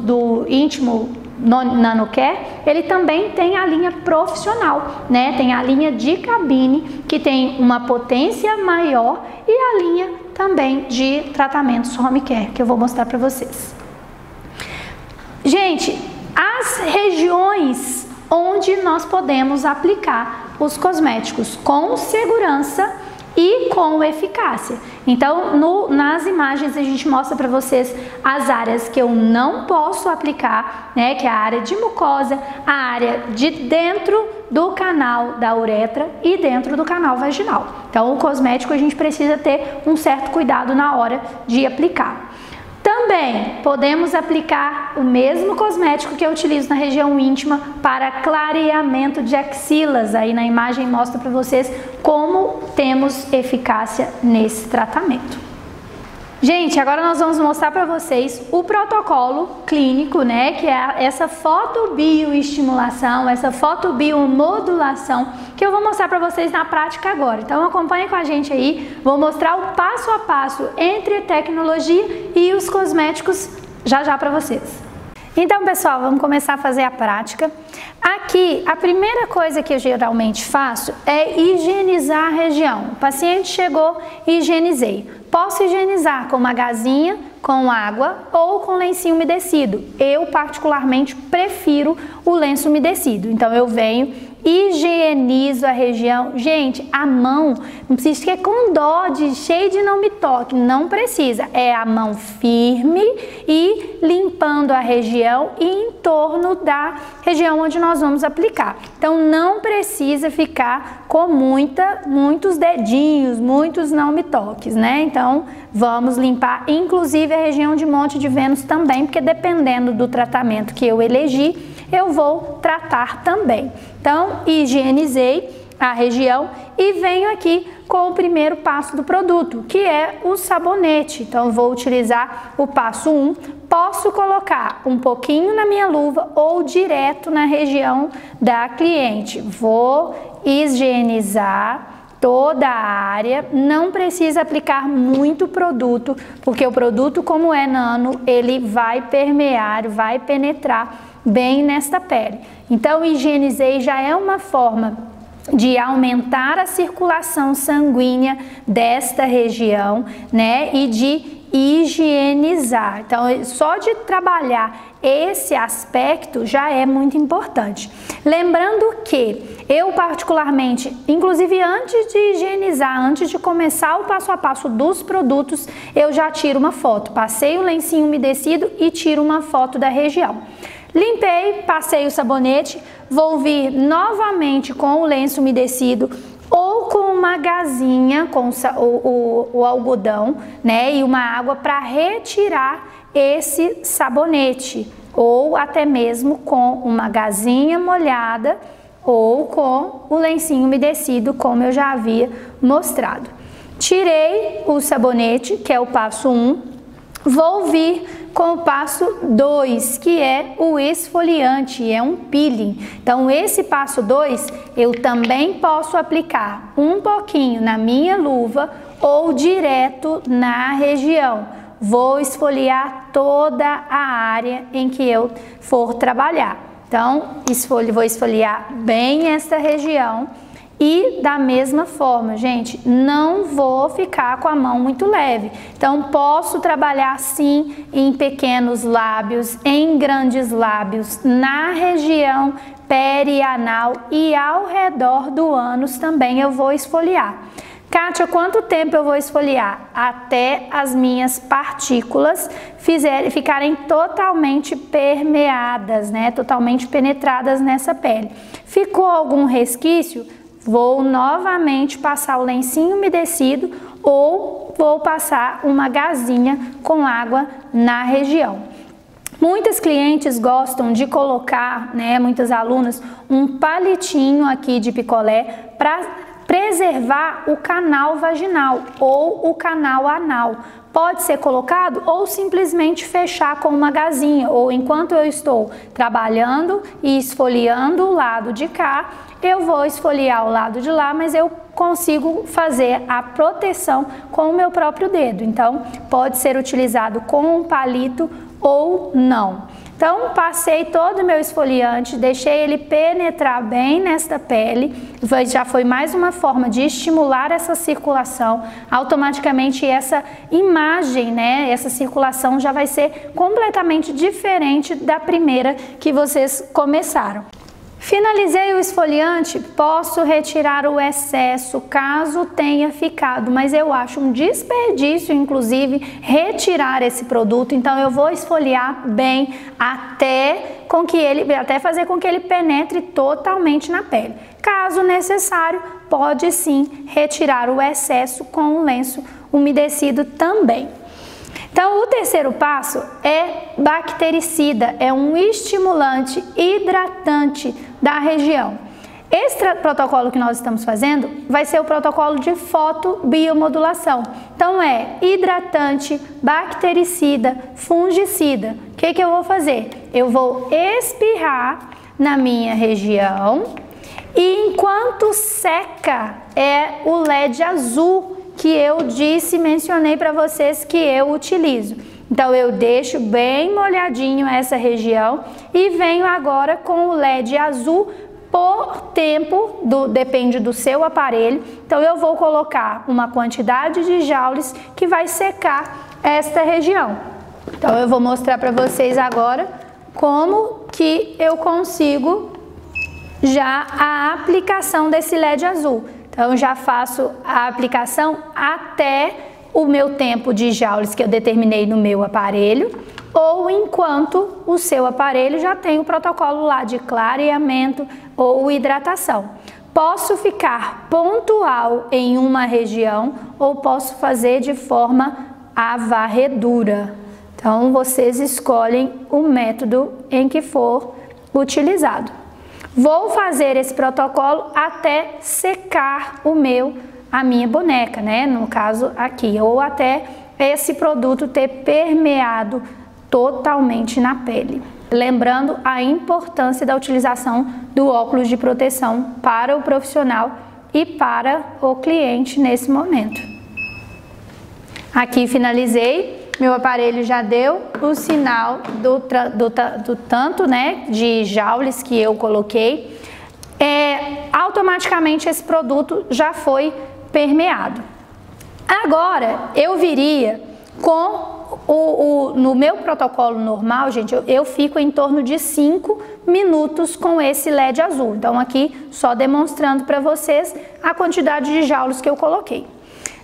do íntimo Nanocare, ele também tem a linha profissional, né? Tem a linha de cabine, que tem uma potência maior, e a linha também de tratamentos home care, que eu vou mostrar para vocês. Gente, as regiões onde nós podemos aplicar os cosméticos com segurança e com eficácia. Então, nas imagens a gente mostra para vocês as áreas que eu não posso aplicar, né, que é a área de mucosa, a área de dentro do canal da uretra e dentro do canal vaginal. Então, o cosmético a gente precisa ter um certo cuidado na hora de aplicar. Também podemos aplicar o mesmo cosmético que eu utilizo na região íntima para clareamento de axilas. Aí na imagem mostra para vocês como temos eficácia nesse tratamento. Gente, agora nós vamos mostrar para vocês o protocolo clínico, né, que é essa fotobioestimulação, essa fotobiomodulação, que eu vou mostrar para vocês na prática agora. Então acompanhe com a gente aí, vou mostrar o passo a passo entre a tecnologia e os cosméticos já para vocês. Então, pessoal, vamos começar a fazer a prática. Aqui, a primeira coisa que eu geralmente faço é higienizar a região. O paciente chegou, higienizei. Posso higienizar com uma gazinha, com água ou com lencinho umedecido. Eu, particularmente, prefiro o lenço umedecido. Então, eu venho, higienizo a região. Gente, a mão, não precisa ficar com dó, cheio de não me toque, não precisa. É a mão firme e limpando a região e em torno da região onde nós vamos aplicar. Então, não precisa ficar com muitos dedinhos, muitos não me toques, né? Então, vamos limpar, inclusive a região de Monte de Vênus também, porque dependendo do tratamento que eu elegi, eu vou tratar também. Então, higienizei a região e venho aqui com o primeiro passo do produto, que é o sabonete. Então, vou utilizar o passo 1. Posso colocar um pouquinho na minha luva ou direto na região da cliente. Vou higienizar toda a área, não precisa aplicar muito produto, porque o produto, como é nano, ele vai permear, vai penetrar bem nesta pele. Então, higienizei já é uma forma de aumentar a circulação sanguínea desta região, né, e de higienizar. Então, só de trabalhar esse aspecto já é muito importante. Lembrando que eu particularmente, inclusive antes de higienizar, antes de começar o passo a passo dos produtos, eu já tiro uma foto. Passei o lencinho umedecido e tiro uma foto da região. Limpei, passei o sabonete, vou vir novamente com o lenço umedecido ou com uma gazinha, com o algodão, né, e uma água para retirar esse sabonete, ou até mesmo com uma gazinha molhada ou com o lencinho umedecido, como eu já havia mostrado. Tirei o sabonete, que é o passo 1, vou vir com o passo 2, que é o esfoliante, é um peeling. Então, esse passo 2, eu também posso aplicar um pouquinho na minha luva ou direto na região. Vou esfoliar toda a área em que eu for trabalhar. Então, vou esfoliar bem esta região. E da mesma forma, gente, não vou ficar com a mão muito leve. Então, posso trabalhar sim em pequenos lábios, em grandes lábios, na região perianal e ao redor do ânus também eu vou esfoliar. Kátia, quanto tempo eu vou esfoliar? Até as minhas partículas ficarem totalmente permeadas, né? Totalmente penetradas nessa pele. Ficou algum resquício? Vou novamente passar o lencinho umedecido ou vou passar uma gazinha com água na região. Muitas clientes gostam de colocar, né, muitas alunas, um palitinho aqui de picolé para preservar o canal vaginal ou o canal anal. Pode ser colocado ou simplesmente fechar com uma gazinha, ou enquanto eu estou trabalhando e esfoliando o lado de cá, eu vou esfoliar o lado de lá, mas eu consigo fazer a proteção com o meu próprio dedo. Então, pode ser utilizado com um palito ou não. Então, passei todo o meu esfoliante, deixei ele penetrar bem nesta pele, já foi mais uma forma de estimular essa circulação. Automaticamente essa imagem, né, essa circulação já vai ser completamente diferente da primeira que vocês começaram. Finalizei o esfoliante, posso retirar o excesso caso tenha ficado, mas eu acho um desperdício, inclusive, retirar esse produto, então eu vou esfoliar bem até fazer com que ele penetre totalmente na pele. Caso necessário, pode sim retirar o excesso com um lenço umedecido também. Então, o terceiro passo é bactericida, é um estimulante hidratante da região. Esse protocolo que nós estamos fazendo vai ser o protocolo de fotobiomodulação. Então, é hidratante, bactericida, fungicida. O que eu vou fazer? Eu vou espirrar na minha região e enquanto seca é o LED azul que eu mencionei para vocês que eu utilizo. Então eu deixo bem molhadinho essa região e venho agora com o LED azul por tempo, depende do seu aparelho. Então eu vou colocar uma quantidade de joules que vai secar esta região. Então eu vou mostrar para vocês agora como que eu consigo já a aplicação desse LED azul. Então, já faço a aplicação até o meu tempo de joules que eu determinei no meu aparelho, ou enquanto o seu aparelho já tem o protocolo lá de clareamento ou hidratação. Posso ficar pontual em uma região ou posso fazer de forma a varredura. Então, vocês escolhem o método em que for utilizado. Vou fazer esse protocolo até secar a minha boneca, né? No caso aqui, ou até esse produto ter permeado totalmente na pele. Lembrando a importância da utilização do óculos de proteção para o profissional e para o cliente nesse momento. Aqui finalizei. Meu aparelho já deu o sinal do tanto, né, de joules que eu coloquei. Automaticamente esse produto já foi permeado. Agora eu viria com no meu protocolo normal, gente, eu fico em torno de 5 minutos com esse LED azul. Então aqui só demonstrando para vocês a quantidade de joules que eu coloquei.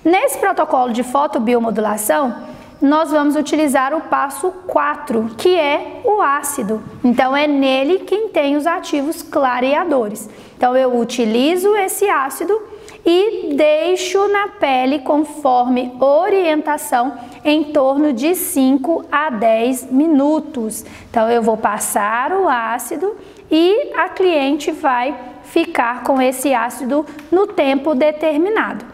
Nesse protocolo de fotobiomodulação, nós vamos utilizar o passo 4, que é o ácido. Então, é nele quem tem os ativos clareadores. Então, eu utilizo esse ácido e deixo na pele, conforme orientação, em torno de 5 a 10 minutos. Então, eu vou passar o ácido e a cliente vai ficar com esse ácido no tempo determinado.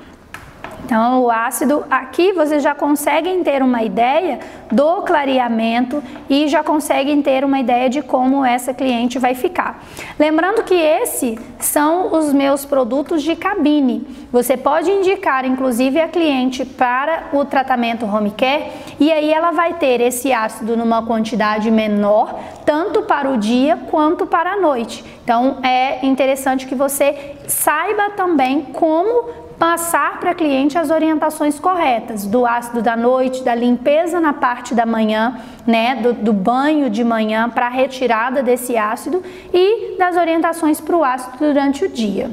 Então, o ácido aqui vocês já conseguem ter uma ideia do clareamento e já conseguem ter uma ideia de como essa cliente vai ficar. Lembrando que esses são os meus produtos de cabine. Você pode indicar, inclusive, a cliente para o tratamento home care e aí ela vai ter esse ácido numa quantidade menor, tanto para o dia quanto para a noite. Então, é interessante que você saiba também como passar para a cliente as orientações corretas do ácido da noite, da limpeza na parte da manhã, né, do banho de manhã para a retirada desse ácido e das orientações para o ácido durante o dia.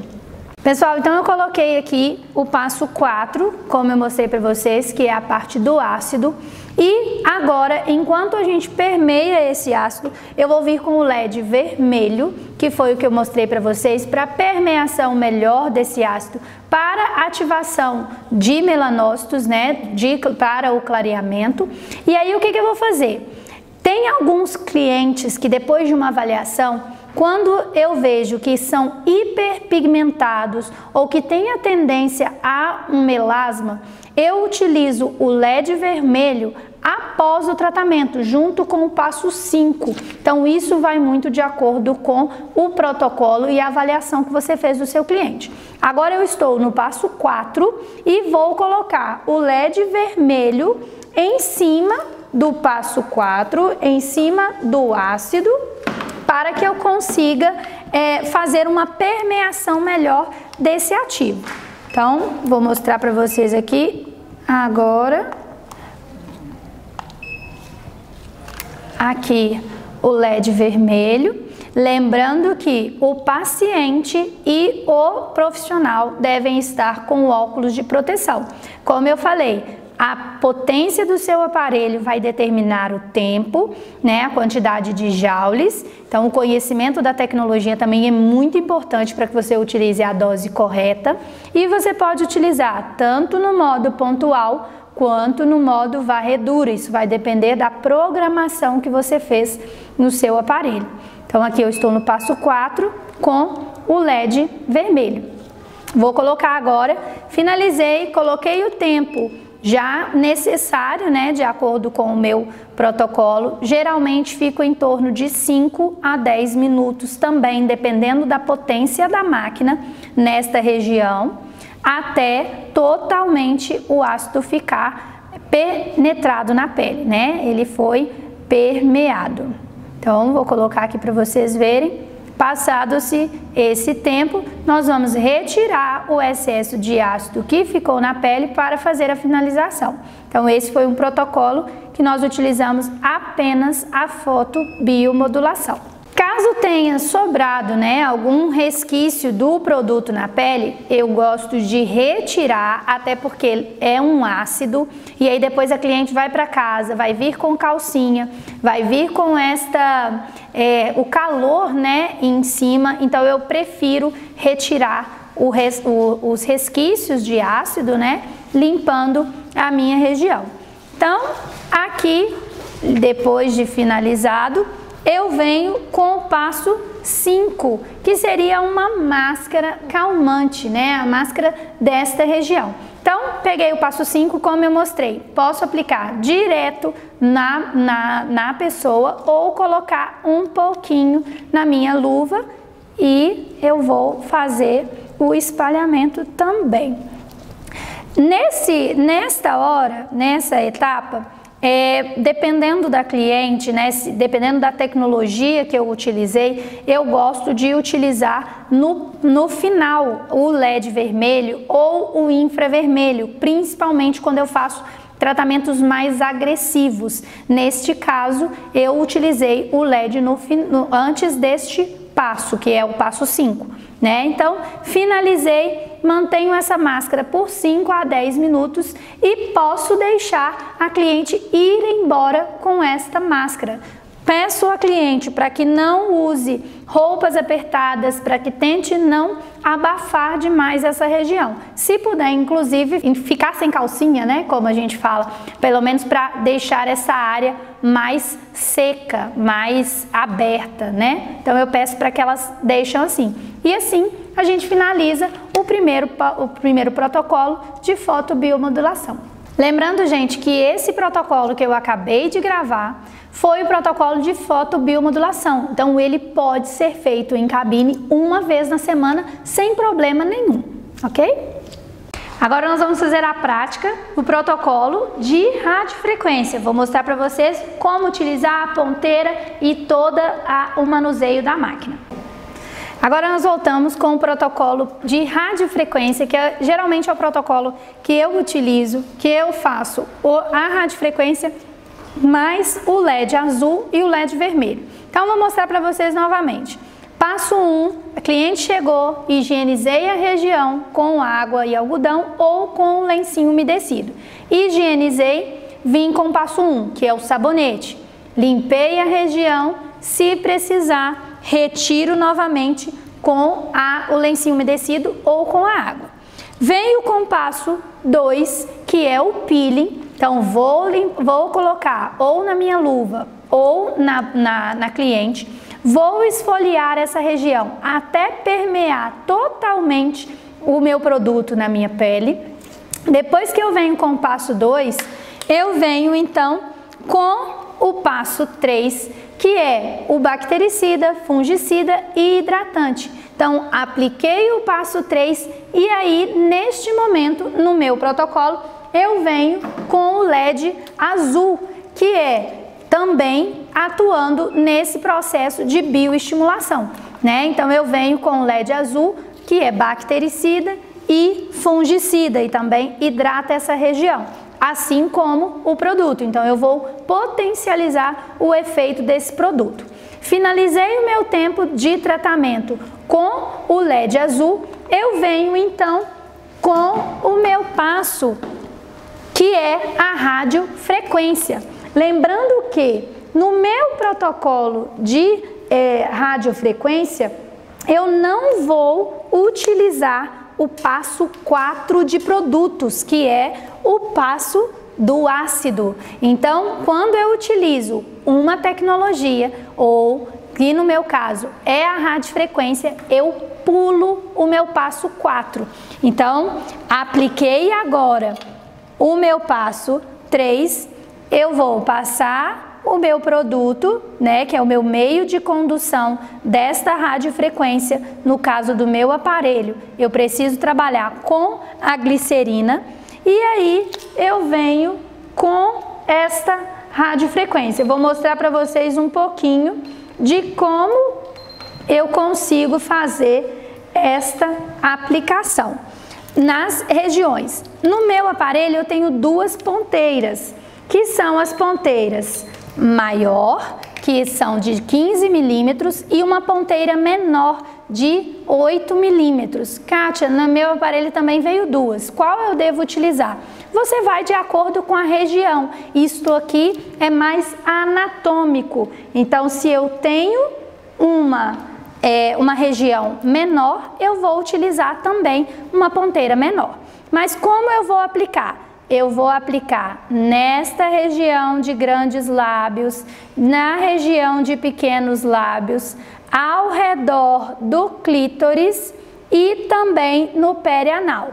Pessoal, então eu coloquei aqui o passo 4, como eu mostrei para vocês, que é a parte do ácido. E agora, enquanto a gente permeia esse ácido, eu vou vir com o LED vermelho, que foi o que eu mostrei para vocês, para permeação melhor desse ácido, para ativação de melanócitos, né, para o clareamento. E aí o que eu vou fazer? Tem alguns clientes que depois de uma avaliação, quando eu vejo que são hiperpigmentados ou que têm a tendência a um melasma, eu utilizo o LED vermelho após o tratamento, junto com o passo 5. Então, isso vai muito de acordo com o protocolo e a avaliação que você fez do seu cliente. Agora eu estou no passo 4 e vou colocar o LED vermelho em cima do passo 4, em cima do ácido, para que eu consiga fazer uma permeação melhor desse ativo. Então, vou mostrar para vocês aqui agora. Aqui o LED vermelho. Lembrando que o paciente e o profissional devem estar com óculos de proteção. Como eu falei, a potência do seu aparelho vai determinar o tempo, né, a quantidade de joules. Então, o conhecimento da tecnologia também é muito importante para que você utilize a dose correta. E você pode utilizar tanto no modo pontual quanto no modo varredura. Isso vai depender da programação que você fez no seu aparelho. Então, aqui eu estou no passo 4 com o LED vermelho. Vou colocar agora, finalizei, coloquei o tempo já necessário, né, de acordo com o meu protocolo. Geralmente fico em torno de 5 a 10 minutos também, dependendo da potência da máquina nesta região, até totalmente o ácido ficar penetrado na pele, né? Ele foi permeado. Então, vou colocar aqui para vocês verem. Passado-se esse tempo, nós vamos retirar o excesso de ácido que ficou na pele para fazer a finalização. Então, esse foi um protocolo que nós utilizamos apenas a fotobiomodulação. Caso tenha sobrado, né, algum resquício do produto na pele, eu gosto de retirar, até porque é um ácido, e aí depois a cliente vai para casa, vai vir com calcinha, vai vir com o calor, né, em cima. Então eu prefiro retirar os resquícios de ácido, né, limpando a minha região. Então aqui, depois de finalizado, eu venho com o passo 5, que seria uma máscara calmante, né? A máscara desta região. Então, peguei o passo 5, como eu mostrei. Posso aplicar direto na pessoa ou colocar um pouquinho na minha luva e eu vou fazer o espalhamento também. Nesta hora, nessa etapa, dependendo da cliente, né, dependendo da tecnologia que eu utilizei, eu gosto de utilizar no final o LED vermelho ou o infravermelho, principalmente quando eu faço tratamentos mais agressivos. Neste caso, eu utilizei o LED antes deste passo, que é o passo 5, né? Então, finalizei, mantenho essa máscara por 5 a 10 minutos e posso deixar a cliente ir embora com esta máscara. Peço à cliente para que não use roupas apertadas, para que tente não abafar demais essa região. Se puder, inclusive, ficar sem calcinha, né, como a gente fala, pelo menos para deixar essa área mais seca, mais aberta, né? Então eu peço para que elas deixem assim. E assim a gente finaliza o primeiro protocolo de fotobiomodulação. Lembrando, gente, que esse protocolo que eu acabei de gravar foi o protocolo de fotobiomodulação. Então, ele pode ser feito em cabine uma vez na semana sem problema nenhum, ok? Agora nós vamos fazer a prática do protocolo de radiofrequência. Vou mostrar para vocês como utilizar a ponteira e todo o manuseio da máquina. Agora nós voltamos com o protocolo de radiofrequência, que geralmente é o protocolo que eu utilizo, que eu faço a radiofrequência mais o LED azul e o LED vermelho. Então vou mostrar para vocês novamente. Passo 1, a cliente chegou, higienizei a região com água e algodão ou com lencinho umedecido. Higienizei, vim com o passo 1, que é o sabonete. Limpei a região, se precisar, retiro novamente com o lencinho umedecido ou com a água. Venho com o passo 2, que é o peeling. Então vou colocar ou na minha luva ou na cliente, vou esfoliar essa região até permear totalmente o meu produto na minha pele. Depois que eu venho com o passo 2, eu venho então com o passo 3, que é o bactericida, fungicida e hidratante. Então, apliquei o passo 3 e aí, neste momento, no meu protocolo, eu venho com o LED azul, que é também atuando nesse processo de bioestimulação, né? Então, eu venho com o LED azul, que é bactericida e fungicida e também hidrata essa região, assim como o produto. Então eu vou potencializar o efeito desse produto. Finalizei o meu tempo de tratamento com o LED azul, eu venho então com o meu passo, que é a radiofrequência. Lembrando que no meu protocolo de radiofrequência, eu não vou utilizar o passo 4 de produtos, que é o passo do ácido. Então, quando eu utilizo uma tecnologia, ou que no meu caso é a radiofrequência, eu pulo o meu passo 4. Então, apliquei agora o meu passo 3, eu vou passar o meu produto, né, que é o meu meio de condução desta radiofrequência. No caso do meu aparelho, eu preciso trabalhar com a glicerina, e aí eu venho com esta radiofrequência. Eu vou mostrar para vocês um pouquinho de como eu consigo fazer esta aplicação nas regiões. No meu aparelho eu tenho duas ponteiras, que são as ponteiras maior, que são de 15 milímetros, e uma ponteira menor de 8 milímetros. Kátia, no meu aparelho também veio duas. Qual eu devo utilizar? Você vai de acordo com a região. Isto aqui é mais anatômico. Então, se eu tenho uma região menor, eu vou utilizar também uma ponteira menor. Mas como eu vou aplicar? Eu vou aplicar nesta região de grandes lábios, na região de pequenos lábios, ao redor do clítoris e também no perianal.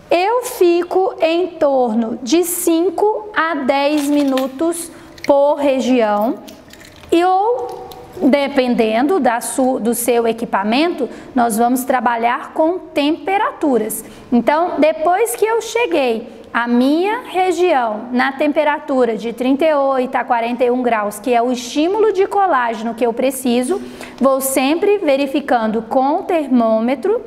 Eu fico em torno de 5 a 10 minutos por região, ou dependendo do seu equipamento, nós vamos trabalhar com temperaturas. Então, depois que eu cheguei a minha região na temperatura de 38 a 41 graus, que é o estímulo de colágeno que eu preciso, vou sempre verificando com o termômetro,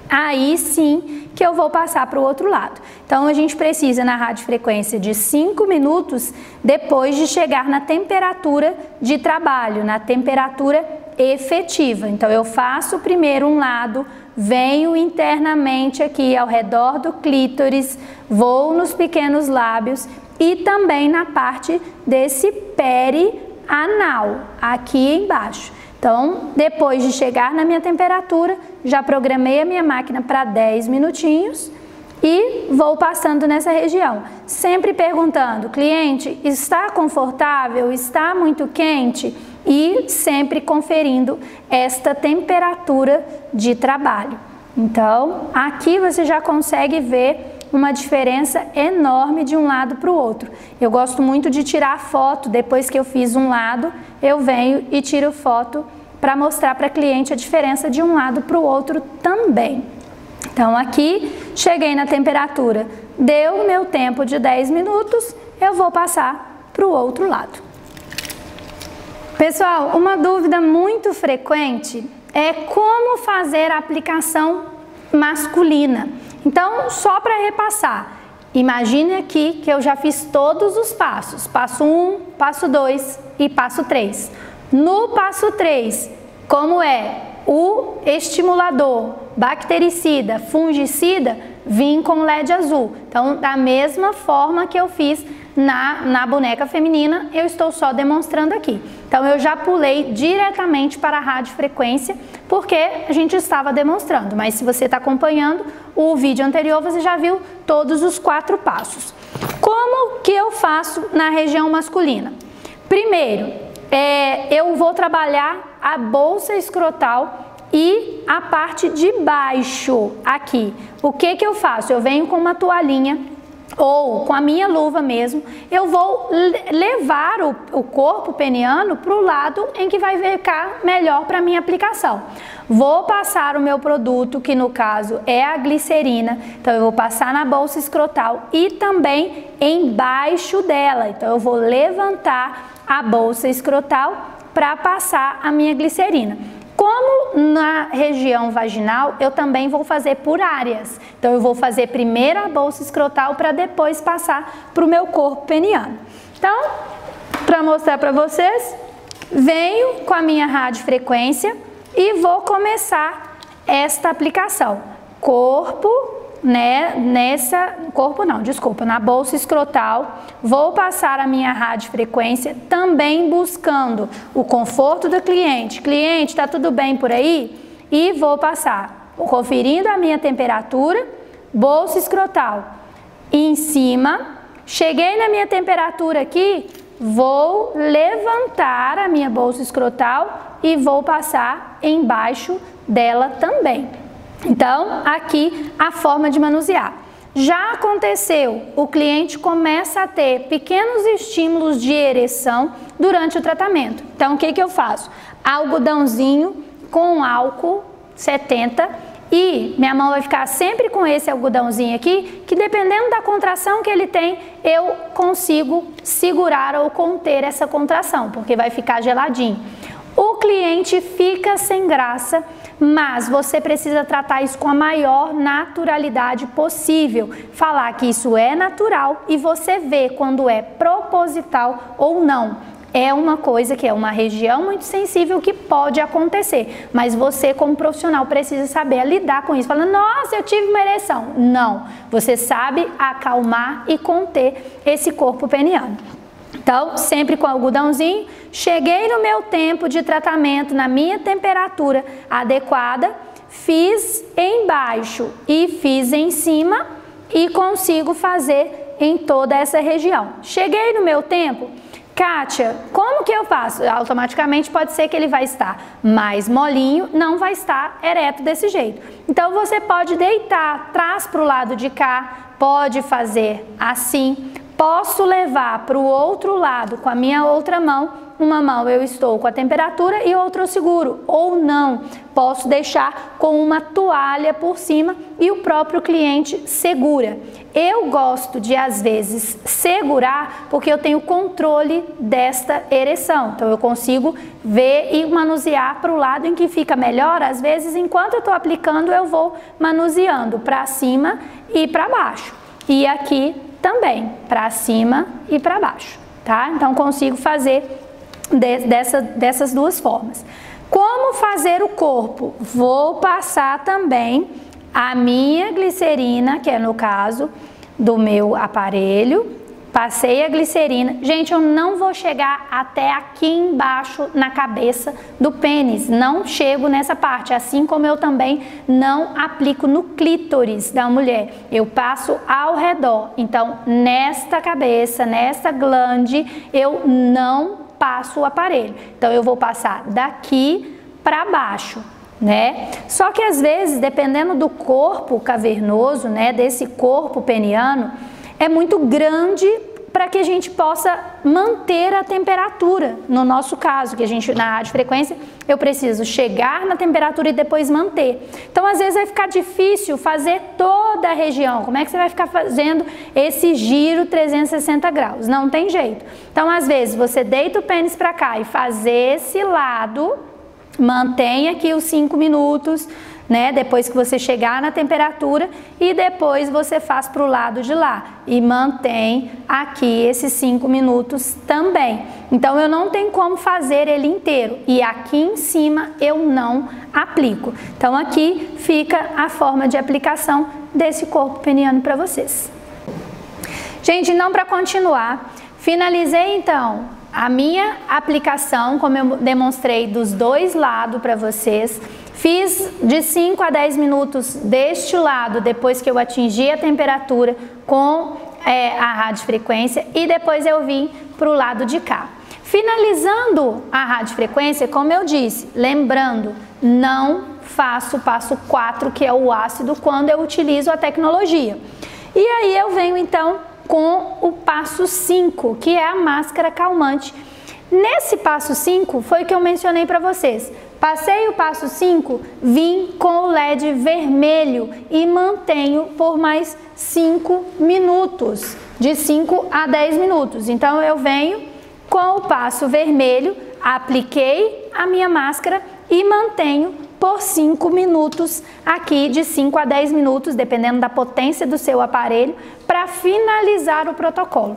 aí sim que eu vou passar para o outro lado. Então, a gente precisa na radiofrequência de 5 minutos depois de chegar na temperatura de trabalho, na temperatura efetiva. Então, eu faço primeiro um lado, venho internamente aqui ao redor do clítoris, vou nos pequenos lábios e também na parte desse perianal, aqui embaixo. Então, depois de chegar na minha temperatura, já programei a minha máquina para 10 minutinhos e vou passando nessa região. Sempre perguntando, cliente, está confortável? Está muito quente? E sempre conferindo esta temperatura de trabalho. Então, aqui você já consegue ver uma diferença enorme de um lado para o outro. Eu gosto muito de tirar foto, depois que eu fiz um lado, eu venho e tiro foto para mostrar para a cliente a diferença de um lado para o outro também. Então, aqui, cheguei na temperatura, deu o meu tempo de 10 minutos, eu vou passar para o outro lado. Pessoal, uma dúvida muito frequente é como fazer a aplicação masculina. Então, só para repassar, imagine aqui que eu já fiz todos os passos, passo 1, passo 2 e passo 3. No passo 3, como é o estimulador, bactericida, fungicida, vim com LED azul. Então, da mesma forma que eu fiz na boneca feminina, eu estou só demonstrando aqui. Então, eu já pulei diretamente para a radiofrequência, porque a gente estava demonstrando. Mas se você está acompanhando o vídeo anterior, você já viu todos os 4 passos. Como que eu faço na região masculina? Primeiro, eu vou trabalhar a bolsa escrotal e a parte de baixo aqui. O que que eu faço? Eu venho com uma toalhinha ou com a minha luva mesmo, eu vou levar o corpo peniano para o lado em que vai ficar melhor para a minha aplicação. Vou passar o meu produto, que no caso é a glicerina, então eu vou passar na bolsa escrotal e também embaixo dela. Então eu vou levantar a bolsa escrotal para passar a minha glicerina. Como na região vaginal, eu também vou fazer por áreas. Então, eu vou fazer primeiro a bolsa escrotal para depois passar para o meu corpo peniano. Então, para mostrar para vocês, Venho com a minha radiofrequência e vou começar esta aplicação. Corpo, né, na bolsa escrotal, vou passar a minha radiofrequência, também buscando o conforto do cliente. Cliente, tá tudo bem por aí? E vou passar, conferindo a minha temperatura, bolsa escrotal em cima. Cheguei na minha temperatura aqui, vou levantar a minha bolsa escrotal e vou passar embaixo dela também. Então, aqui a forma de manusear. Já aconteceu, o cliente começa a ter pequenos estímulos de ereção durante o tratamento. Então, o que eu faço? Algodãozinho com álcool 70 e minha mão vai ficar sempre com esse algodãozinho aqui, que dependendo da contração que ele tem, eu consigo segurar ou conter essa contração, porque vai ficar geladinho. O cliente fica sem graça, mas você precisa tratar isso com a maior naturalidade possível. Falar que isso é natural e você vê quando é proposital ou não. É uma coisa que é uma região muito sensível que pode acontecer, mas você como profissional precisa saber lidar com isso. Falando, nossa, eu tive uma ereção. Não, você sabe acalmar e conter esse corpo peniano. Então, sempre com algodãozinho, cheguei no meu tempo de tratamento, na minha temperatura adequada, fiz embaixo e fiz em cima e consigo fazer em toda essa região. Cheguei no meu tempo, Kátia, como que eu faço? Automaticamente pode ser que ele vai estar mais molinho, não vai estar ereto desse jeito. Então, você pode deitar, traz para o lado de cá, pode fazer assim. Posso levar para o outro lado com a minha outra mão, uma mão eu estou com a temperatura e outra eu seguro, ou não, posso deixar com uma toalha por cima e o próprio cliente segura. Eu gosto de às vezes segurar porque eu tenho controle desta ereção, então eu consigo ver e manusear para o lado em que fica melhor. Às vezes enquanto eu estou aplicando eu vou manuseando para cima e para baixo, e aqui também, para cima e para baixo, tá? Então, consigo fazer dessas duas formas. Como fazer o corpo? Vou passar também a minha glicerina, que é no caso do meu aparelho. Passei a glicerina. Gente, eu não vou chegar até aqui embaixo na cabeça do pênis. Não chego nessa parte. Assim como eu também não aplico no clítoris da mulher. Eu passo ao redor. Então, nesta cabeça, nesta glande, eu não passo o aparelho. Então, eu vou passar daqui para baixo, né? Só que às vezes, dependendo do corpo cavernoso, né, desse corpo peniano, é muito grande para que a gente possa manter a temperatura. No nosso caso, que a gente na radiofrequência, eu preciso chegar na temperatura e depois manter. Então, às vezes vai ficar difícil fazer toda a região. Como é que você vai ficar fazendo esse giro 360 graus? Não tem jeito. Então, às vezes, você deita o pênis para cá e faz esse lado, mantém aqui os 5 minutos, né? Depois que você chegar na temperatura e depois você faz para o lado de lá e mantém aqui esses 5 minutos também. Então, eu não tenho como fazer ele inteiro e aqui em cima eu não aplico. Então, aqui fica a forma de aplicação desse corpo peniano para vocês. Gente, então, para continuar, finalizei então a minha aplicação, como eu demonstrei dos dois lados para vocês. Fiz de 5 a 10 minutos deste lado, depois que eu atingi a temperatura com a radiofrequência, e depois eu vim para o lado de cá. Finalizando a radiofrequência, como eu disse, lembrando, não faço o passo 4, que é o ácido, quando eu utilizo a tecnologia. E aí eu venho então com o passo 5, que é a máscara calmante. Nesse passo 5 foi que eu mencionei para vocês. Passei o passo 5, vim com o LED vermelho e mantenho por mais 5 minutos, de 5 a 10 minutos. Então, eu venho com o passo vermelho, apliquei a minha máscara e mantenho por 5 minutos aqui, de 5 a 10 minutos, dependendo da potência do seu aparelho, para finalizar o protocolo.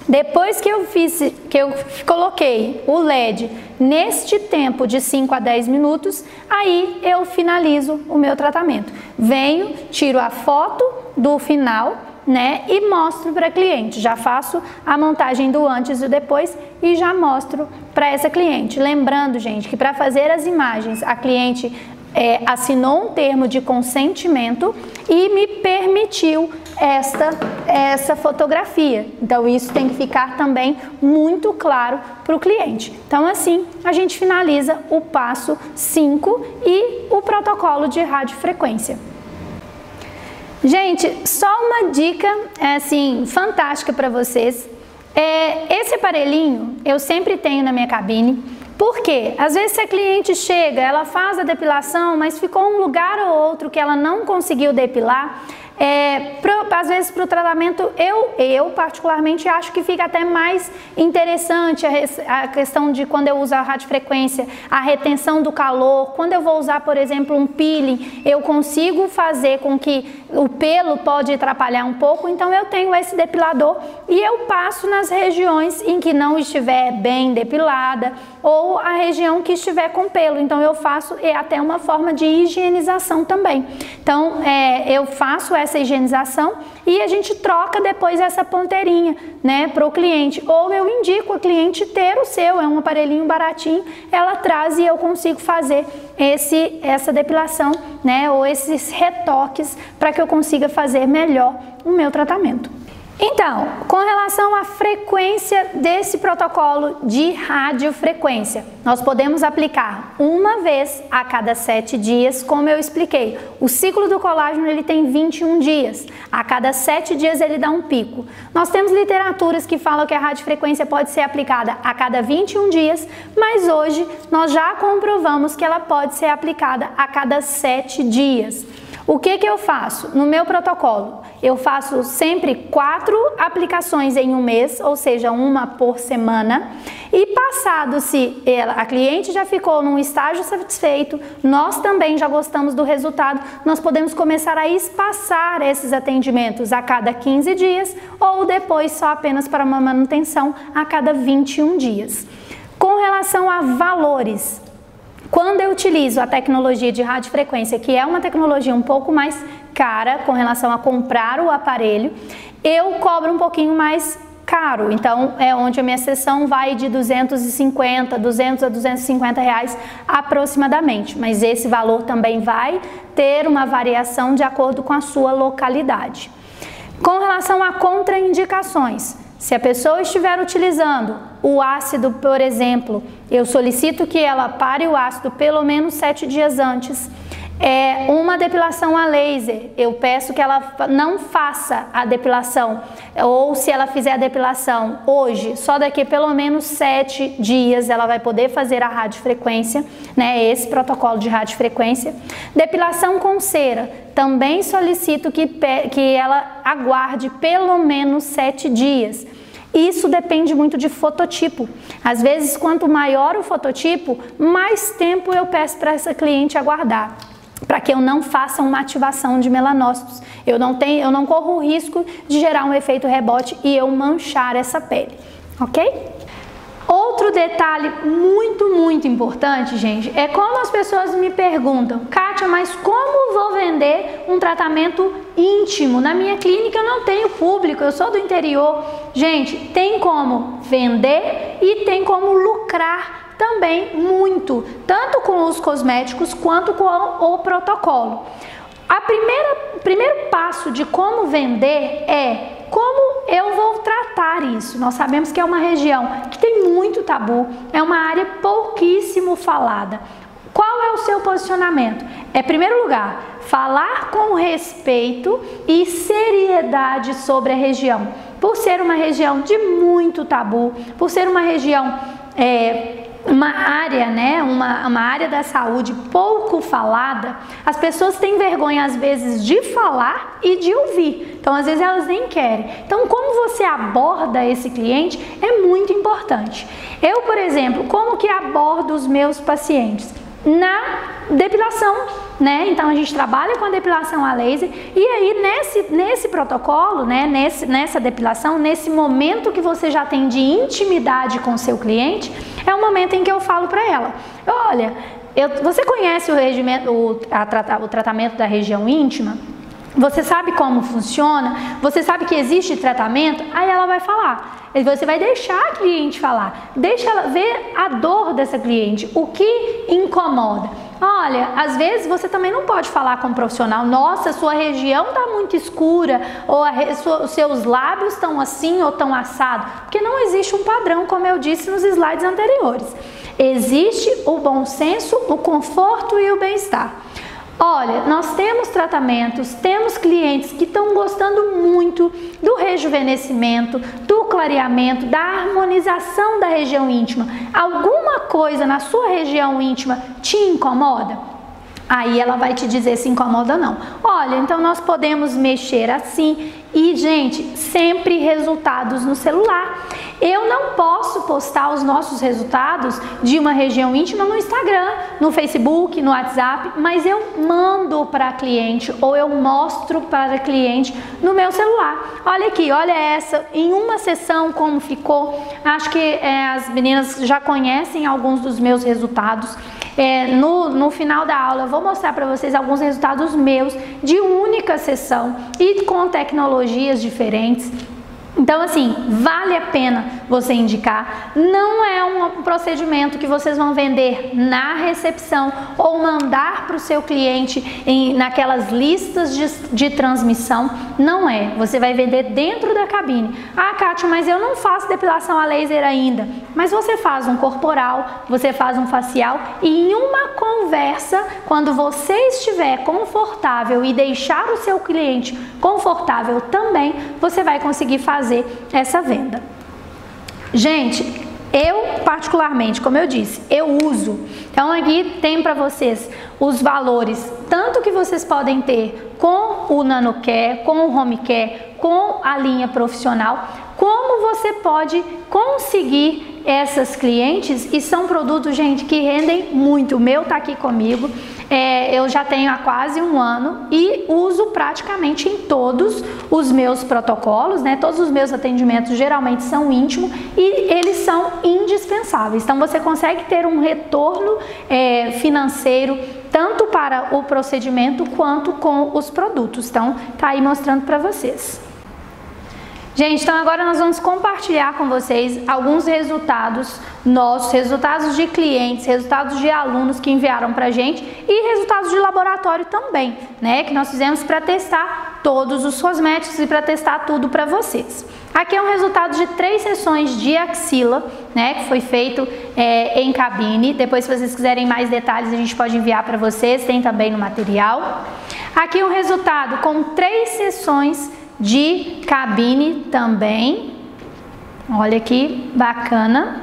Depois que eu coloquei o LED neste tempo de 5 a 10 minutos, aí eu finalizo o meu tratamento. Venho, tiro a foto do final, né, e mostro para a cliente. Já faço a montagem do antes e depois e já mostro para essa cliente. Lembrando, gente, que para fazer as imagens, a cliente assinou um termo de consentimento e me permitiu essa fotografia. Então isso tem que ficar também muito claro para o cliente. Então assim a gente finaliza o passo 5 e o protocolo de radiofrequência. Gente, só uma dica assim fantástica para vocês. Esse aparelhinho eu sempre tenho na minha cabine. Por quê? Às vezes a cliente chega, ela faz a depilação, mas ficou um lugar ou outro que ela não conseguiu depilar. Às vezes para o tratamento, eu particularmente acho que fica até mais interessante a questão de quando eu uso a radiofrequência, a retenção do calor. Quando eu vou usar, por exemplo, um peeling, eu consigo fazer com que o pelo pode atrapalhar um pouco, então eu tenho esse depilador e eu passo nas regiões em que não estiver bem depilada ou a região que estiver com pelo, então eu faço até uma forma de higienização também. Então eu faço essa higienização e a gente troca depois essa ponteirinha, né, para o cliente, ou eu indico a cliente ter o seu, é um aparelhinho baratinho, ela traz e eu consigo fazer essa depilação, né, ou esses retoques para que eu consiga fazer melhor o meu tratamento. Então, com relação à frequência desse protocolo de radiofrequência, nós podemos aplicar uma vez a cada 7 dias, como eu expliquei. O ciclo do colágeno ele tem 21 dias, a cada 7 dias ele dá um pico. Nós temos literaturas que falam que a radiofrequência pode ser aplicada a cada 21 dias, mas hoje nós já comprovamos que ela pode ser aplicada a cada 7 dias. O que eu faço? No meu protocolo, eu faço sempre 4 aplicações em um mês, ou seja, uma por semana. E passado, se a cliente já ficou num estágio satisfeito, nós também já gostamos do resultado, nós podemos começar a espaçar esses atendimentos a cada 15 dias ou depois só apenas para uma manutenção a cada 21 dias. Com relação a valores, quando eu utilizo a tecnologia de radiofrequência, que é uma tecnologia um pouco mais cara com relação a comprar o aparelho, eu cobro um pouquinho mais caro. Então, é onde a minha sessão vai de 250, 200 a 250 reais aproximadamente. Mas esse valor também vai ter uma variação de acordo com a sua localidade. Com relação a contraindicações, se a pessoa estiver utilizando o ácido, por exemplo, eu solicito que ela pare o ácido pelo menos 7 dias antes. Uma depilação a laser, eu peço que ela não faça a depilação, ou se ela fizer a depilação hoje, só daqui pelo menos 7 dias ela vai poder fazer a radiofrequência, né, esse protocolo de radiofrequência. Depilação com cera, também solicito que ela aguarde pelo menos 7 dias. Isso depende muito de fototipo. Às vezes, quanto maior o fototipo, mais tempo eu peço para essa cliente aguardar, para que eu não faça uma ativação de melanócitos. Eu não corro o risco de gerar um efeito rebote e eu manchar essa pele, ok? Outro detalhe muito importante, gente, é como as pessoas me perguntam: Kátia, mas como vou vender um tratamento íntimo? Na minha clínica eu não tenho público, eu sou do interior. Gente, tem como vender e tem como lucrar também muito, tanto com os cosméticos quanto com o protocolo. O primeiro passo de como vender é como eu vou tratar isso. Nós sabemos que é uma região que tem muito tabu, é uma área pouquíssimo falada. Qual é o seu posicionamento? Em primeiro lugar, falar com respeito e seriedade sobre a região. Por ser uma região de muito tabu, por ser uma região uma área, né, uma área da saúde pouco falada, as pessoas têm vergonha às vezes de falar e de ouvir, então às vezes elas nem querem. Então, como você aborda esse cliente é muito importante. Eu, por exemplo, como que abordo os meus pacientes? Na depilação, né? Então a gente trabalha com a depilação a laser e aí nesse protocolo, né? Nessa depilação, nesse momento que você já tem de intimidade com o seu cliente, é o momento em que eu falo para ela: olha, você conhece o tratamento da região íntima? Você sabe como funciona? Você sabe que existe tratamento? Aí ela vai falar. Você vai deixar a cliente falar. Deixa ela ver a dor dessa cliente, o que incomoda. Olha, às vezes você também não pode falar com um profissional: nossa, sua região está muito escura, ou os seus lábios estão assim ou estão assado, porque não existe um padrão, como eu disse nos slides anteriores. Existe o bom senso, o conforto e o bem-estar. Olha, nós temos tratamentos, temos clientes que estão gostando muito do rejuvenescimento, do clareamento, da harmonização da região íntima. Alguma coisa na sua região íntima te incomoda? Aí ela vai te dizer se incomoda ou não. Olha, então nós podemos mexer assim. E, gente, sempre resultados no celular. Eu não posso postar os nossos resultados de uma região íntima no Instagram, no Facebook, no WhatsApp, mas eu mando para a cliente ou eu mostro para a cliente no meu celular. Olha aqui, olha essa, em uma sessão como ficou. Acho que as meninas já conhecem alguns dos meus resultados. No final da aula eu vou mostrar para vocês alguns resultados meus de única sessão e com tecnologias diferentes. Então, assim, vale a pena você indicar. Não é um procedimento que vocês vão vender na recepção ou mandar para o seu cliente naquelas listas de transmissão. Não é. Você vai vender dentro da cabine. Ah, Kátia, mas eu não faço depilação a laser ainda. Mas você faz um corporal, você faz um facial e em uma conversa, quando você estiver confortável e deixar o seu cliente confortável também, você vai conseguir fazer essa venda. Gente, eu particularmente, como eu disse, eu uso. Então aqui tem para vocês os valores, tanto que vocês podem ter com o NanoCare, com o HomeCare, com a linha profissional, como você pode conseguir essas clientes, e são produtos, gente, que rendem muito. O meu tá aqui comigo, eu já tenho há quase um ano e uso praticamente em todos os meus protocolos, né? Todos os meus atendimentos geralmente são íntimos e eles são indispensáveis. Então você consegue ter um retorno financeiro tanto para o procedimento quanto com os produtos. Então tá aí mostrando para vocês. Gente, então agora nós vamos compartilhar com vocês alguns resultados nossos, resultados de clientes, resultados de alunos que enviaram pra gente e resultados de laboratório também, né? Que nós fizemos para testar todos os cosméticos e para testar tudo para vocês. Aqui é um resultado de 3 sessões de axila, né? Que foi feito em cabine. Depois, se vocês quiserem mais detalhes, a gente pode enviar para vocês, tem também no material. Aqui é um resultado com 3 sessões de cabine também, olha que bacana.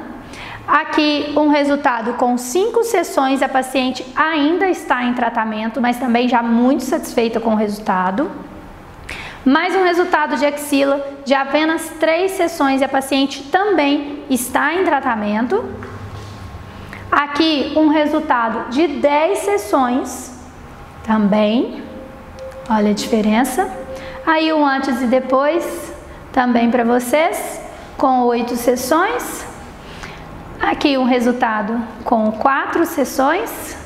Aqui um resultado com 5 sessões, a paciente ainda está em tratamento, mas também já muito satisfeita com o resultado. Mais um resultado de axila de apenas 3 sessões e a paciente também está em tratamento. Aqui um resultado de 10 sessões também, olha a diferença. Aí um antes e depois também para vocês, com 8 sessões. Aqui um resultado com 4 sessões.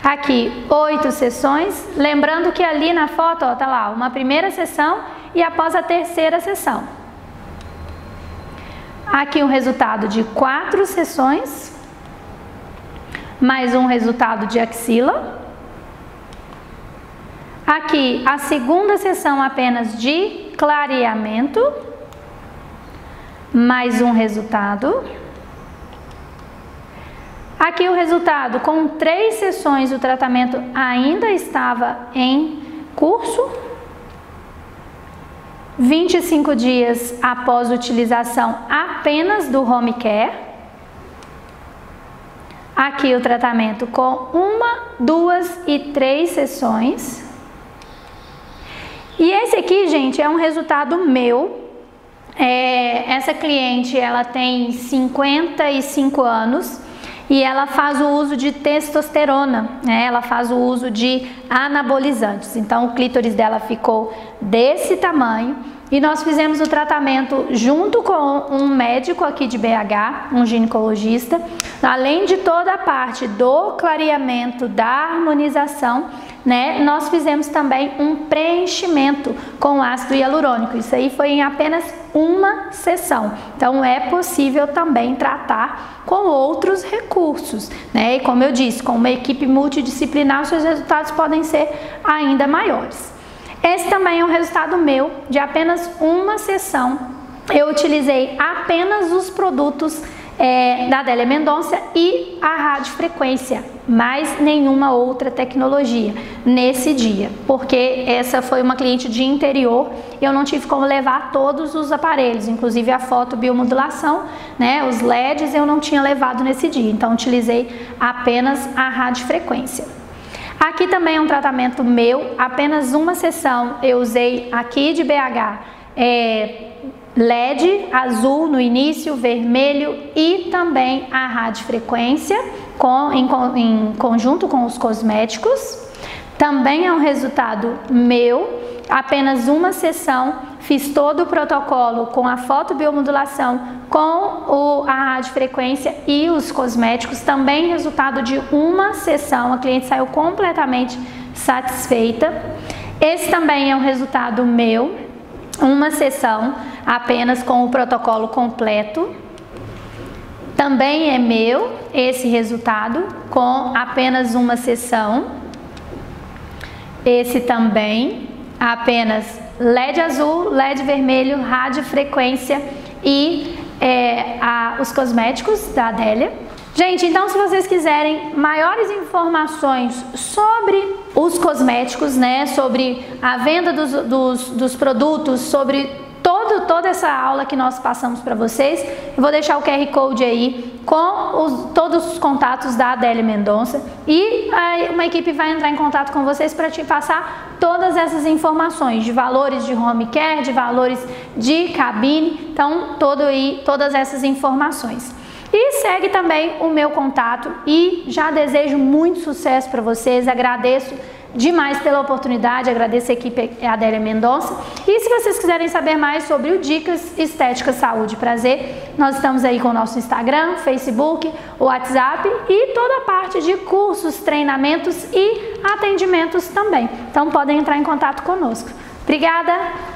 Aqui 8 sessões. Lembrando que ali na foto, ó, tá lá uma primeira sessão e após a terceira sessão. Aqui um resultado de 4 sessões. Mais um resultado de axila. Aqui a segunda sessão apenas de clareamento, mais um resultado. Aqui o resultado com 3 sessões, o tratamento ainda estava em curso. 25 dias após utilização apenas do HomeCare. Aqui o tratamento com 1, 2 e 3 sessões. E esse aqui, gente, é um resultado meu. Essa cliente, ela tem 55 anos e ela faz o uso de testosterona, né? Ela faz o uso de anabolizantes. Então o clítoris dela ficou desse tamanho e nós fizemos o tratamento junto com um médico aqui de BH, um ginecologista, além de toda a parte do clareamento, da harmonização, né? Nós fizemos também um preenchimento com ácido hialurônico. Isso aí foi em apenas uma sessão. Então é possível também tratar com outros recursos, né? E como eu disse, com uma equipe multidisciplinar, os seus resultados podem ser ainda maiores. Esse também é um resultado meu, de apenas uma sessão. Eu utilizei apenas os produtos da Adélia Mendonça e a radiofrequência, mais nenhuma outra tecnologia nesse dia, porque essa foi uma cliente de interior e eu não tive como levar todos os aparelhos, inclusive a fotobiomodulação, né, os LEDs eu não tinha levado nesse dia, então utilizei apenas a radiofrequência. Aqui também é um tratamento meu, apenas uma sessão, eu usei aqui de BH LED azul no início, vermelho e também a radiofrequência em conjunto com os cosméticos. Também é um resultado meu, apenas uma sessão, fiz todo o protocolo com a fotobiomodulação, com a radiofrequência e os cosméticos, também resultado de uma sessão, a cliente saiu completamente satisfeita. Esse também é um resultado meu, uma sessão apenas com o protocolo completo. Também é meu esse resultado com apenas uma sessão. Esse também apenas LED azul, LED vermelho, radiofrequência e os cosméticos da Adélia. Gente, então se vocês quiserem maiores informações sobre os cosméticos, né, sobre a venda dos produtos, sobre toda essa aula que nós passamos para vocês, eu vou deixar o QR Code aí com todos os contatos da Adélia Mendonça e uma equipe vai entrar em contato com vocês para te passar todas essas informações de valores de home care, de valores de cabine, então todas essas informações. E segue também o meu contato e já desejo muito sucesso para vocês, agradeço demais pela oportunidade, agradeço a equipe Adélia Mendonça. E se vocês quiserem saber mais sobre o Dicas Estética Saúde e Prazer, nós estamos aí com o nosso Instagram, Facebook, WhatsApp e toda a parte de cursos, treinamentos e atendimentos também. Então podem entrar em contato conosco. Obrigada!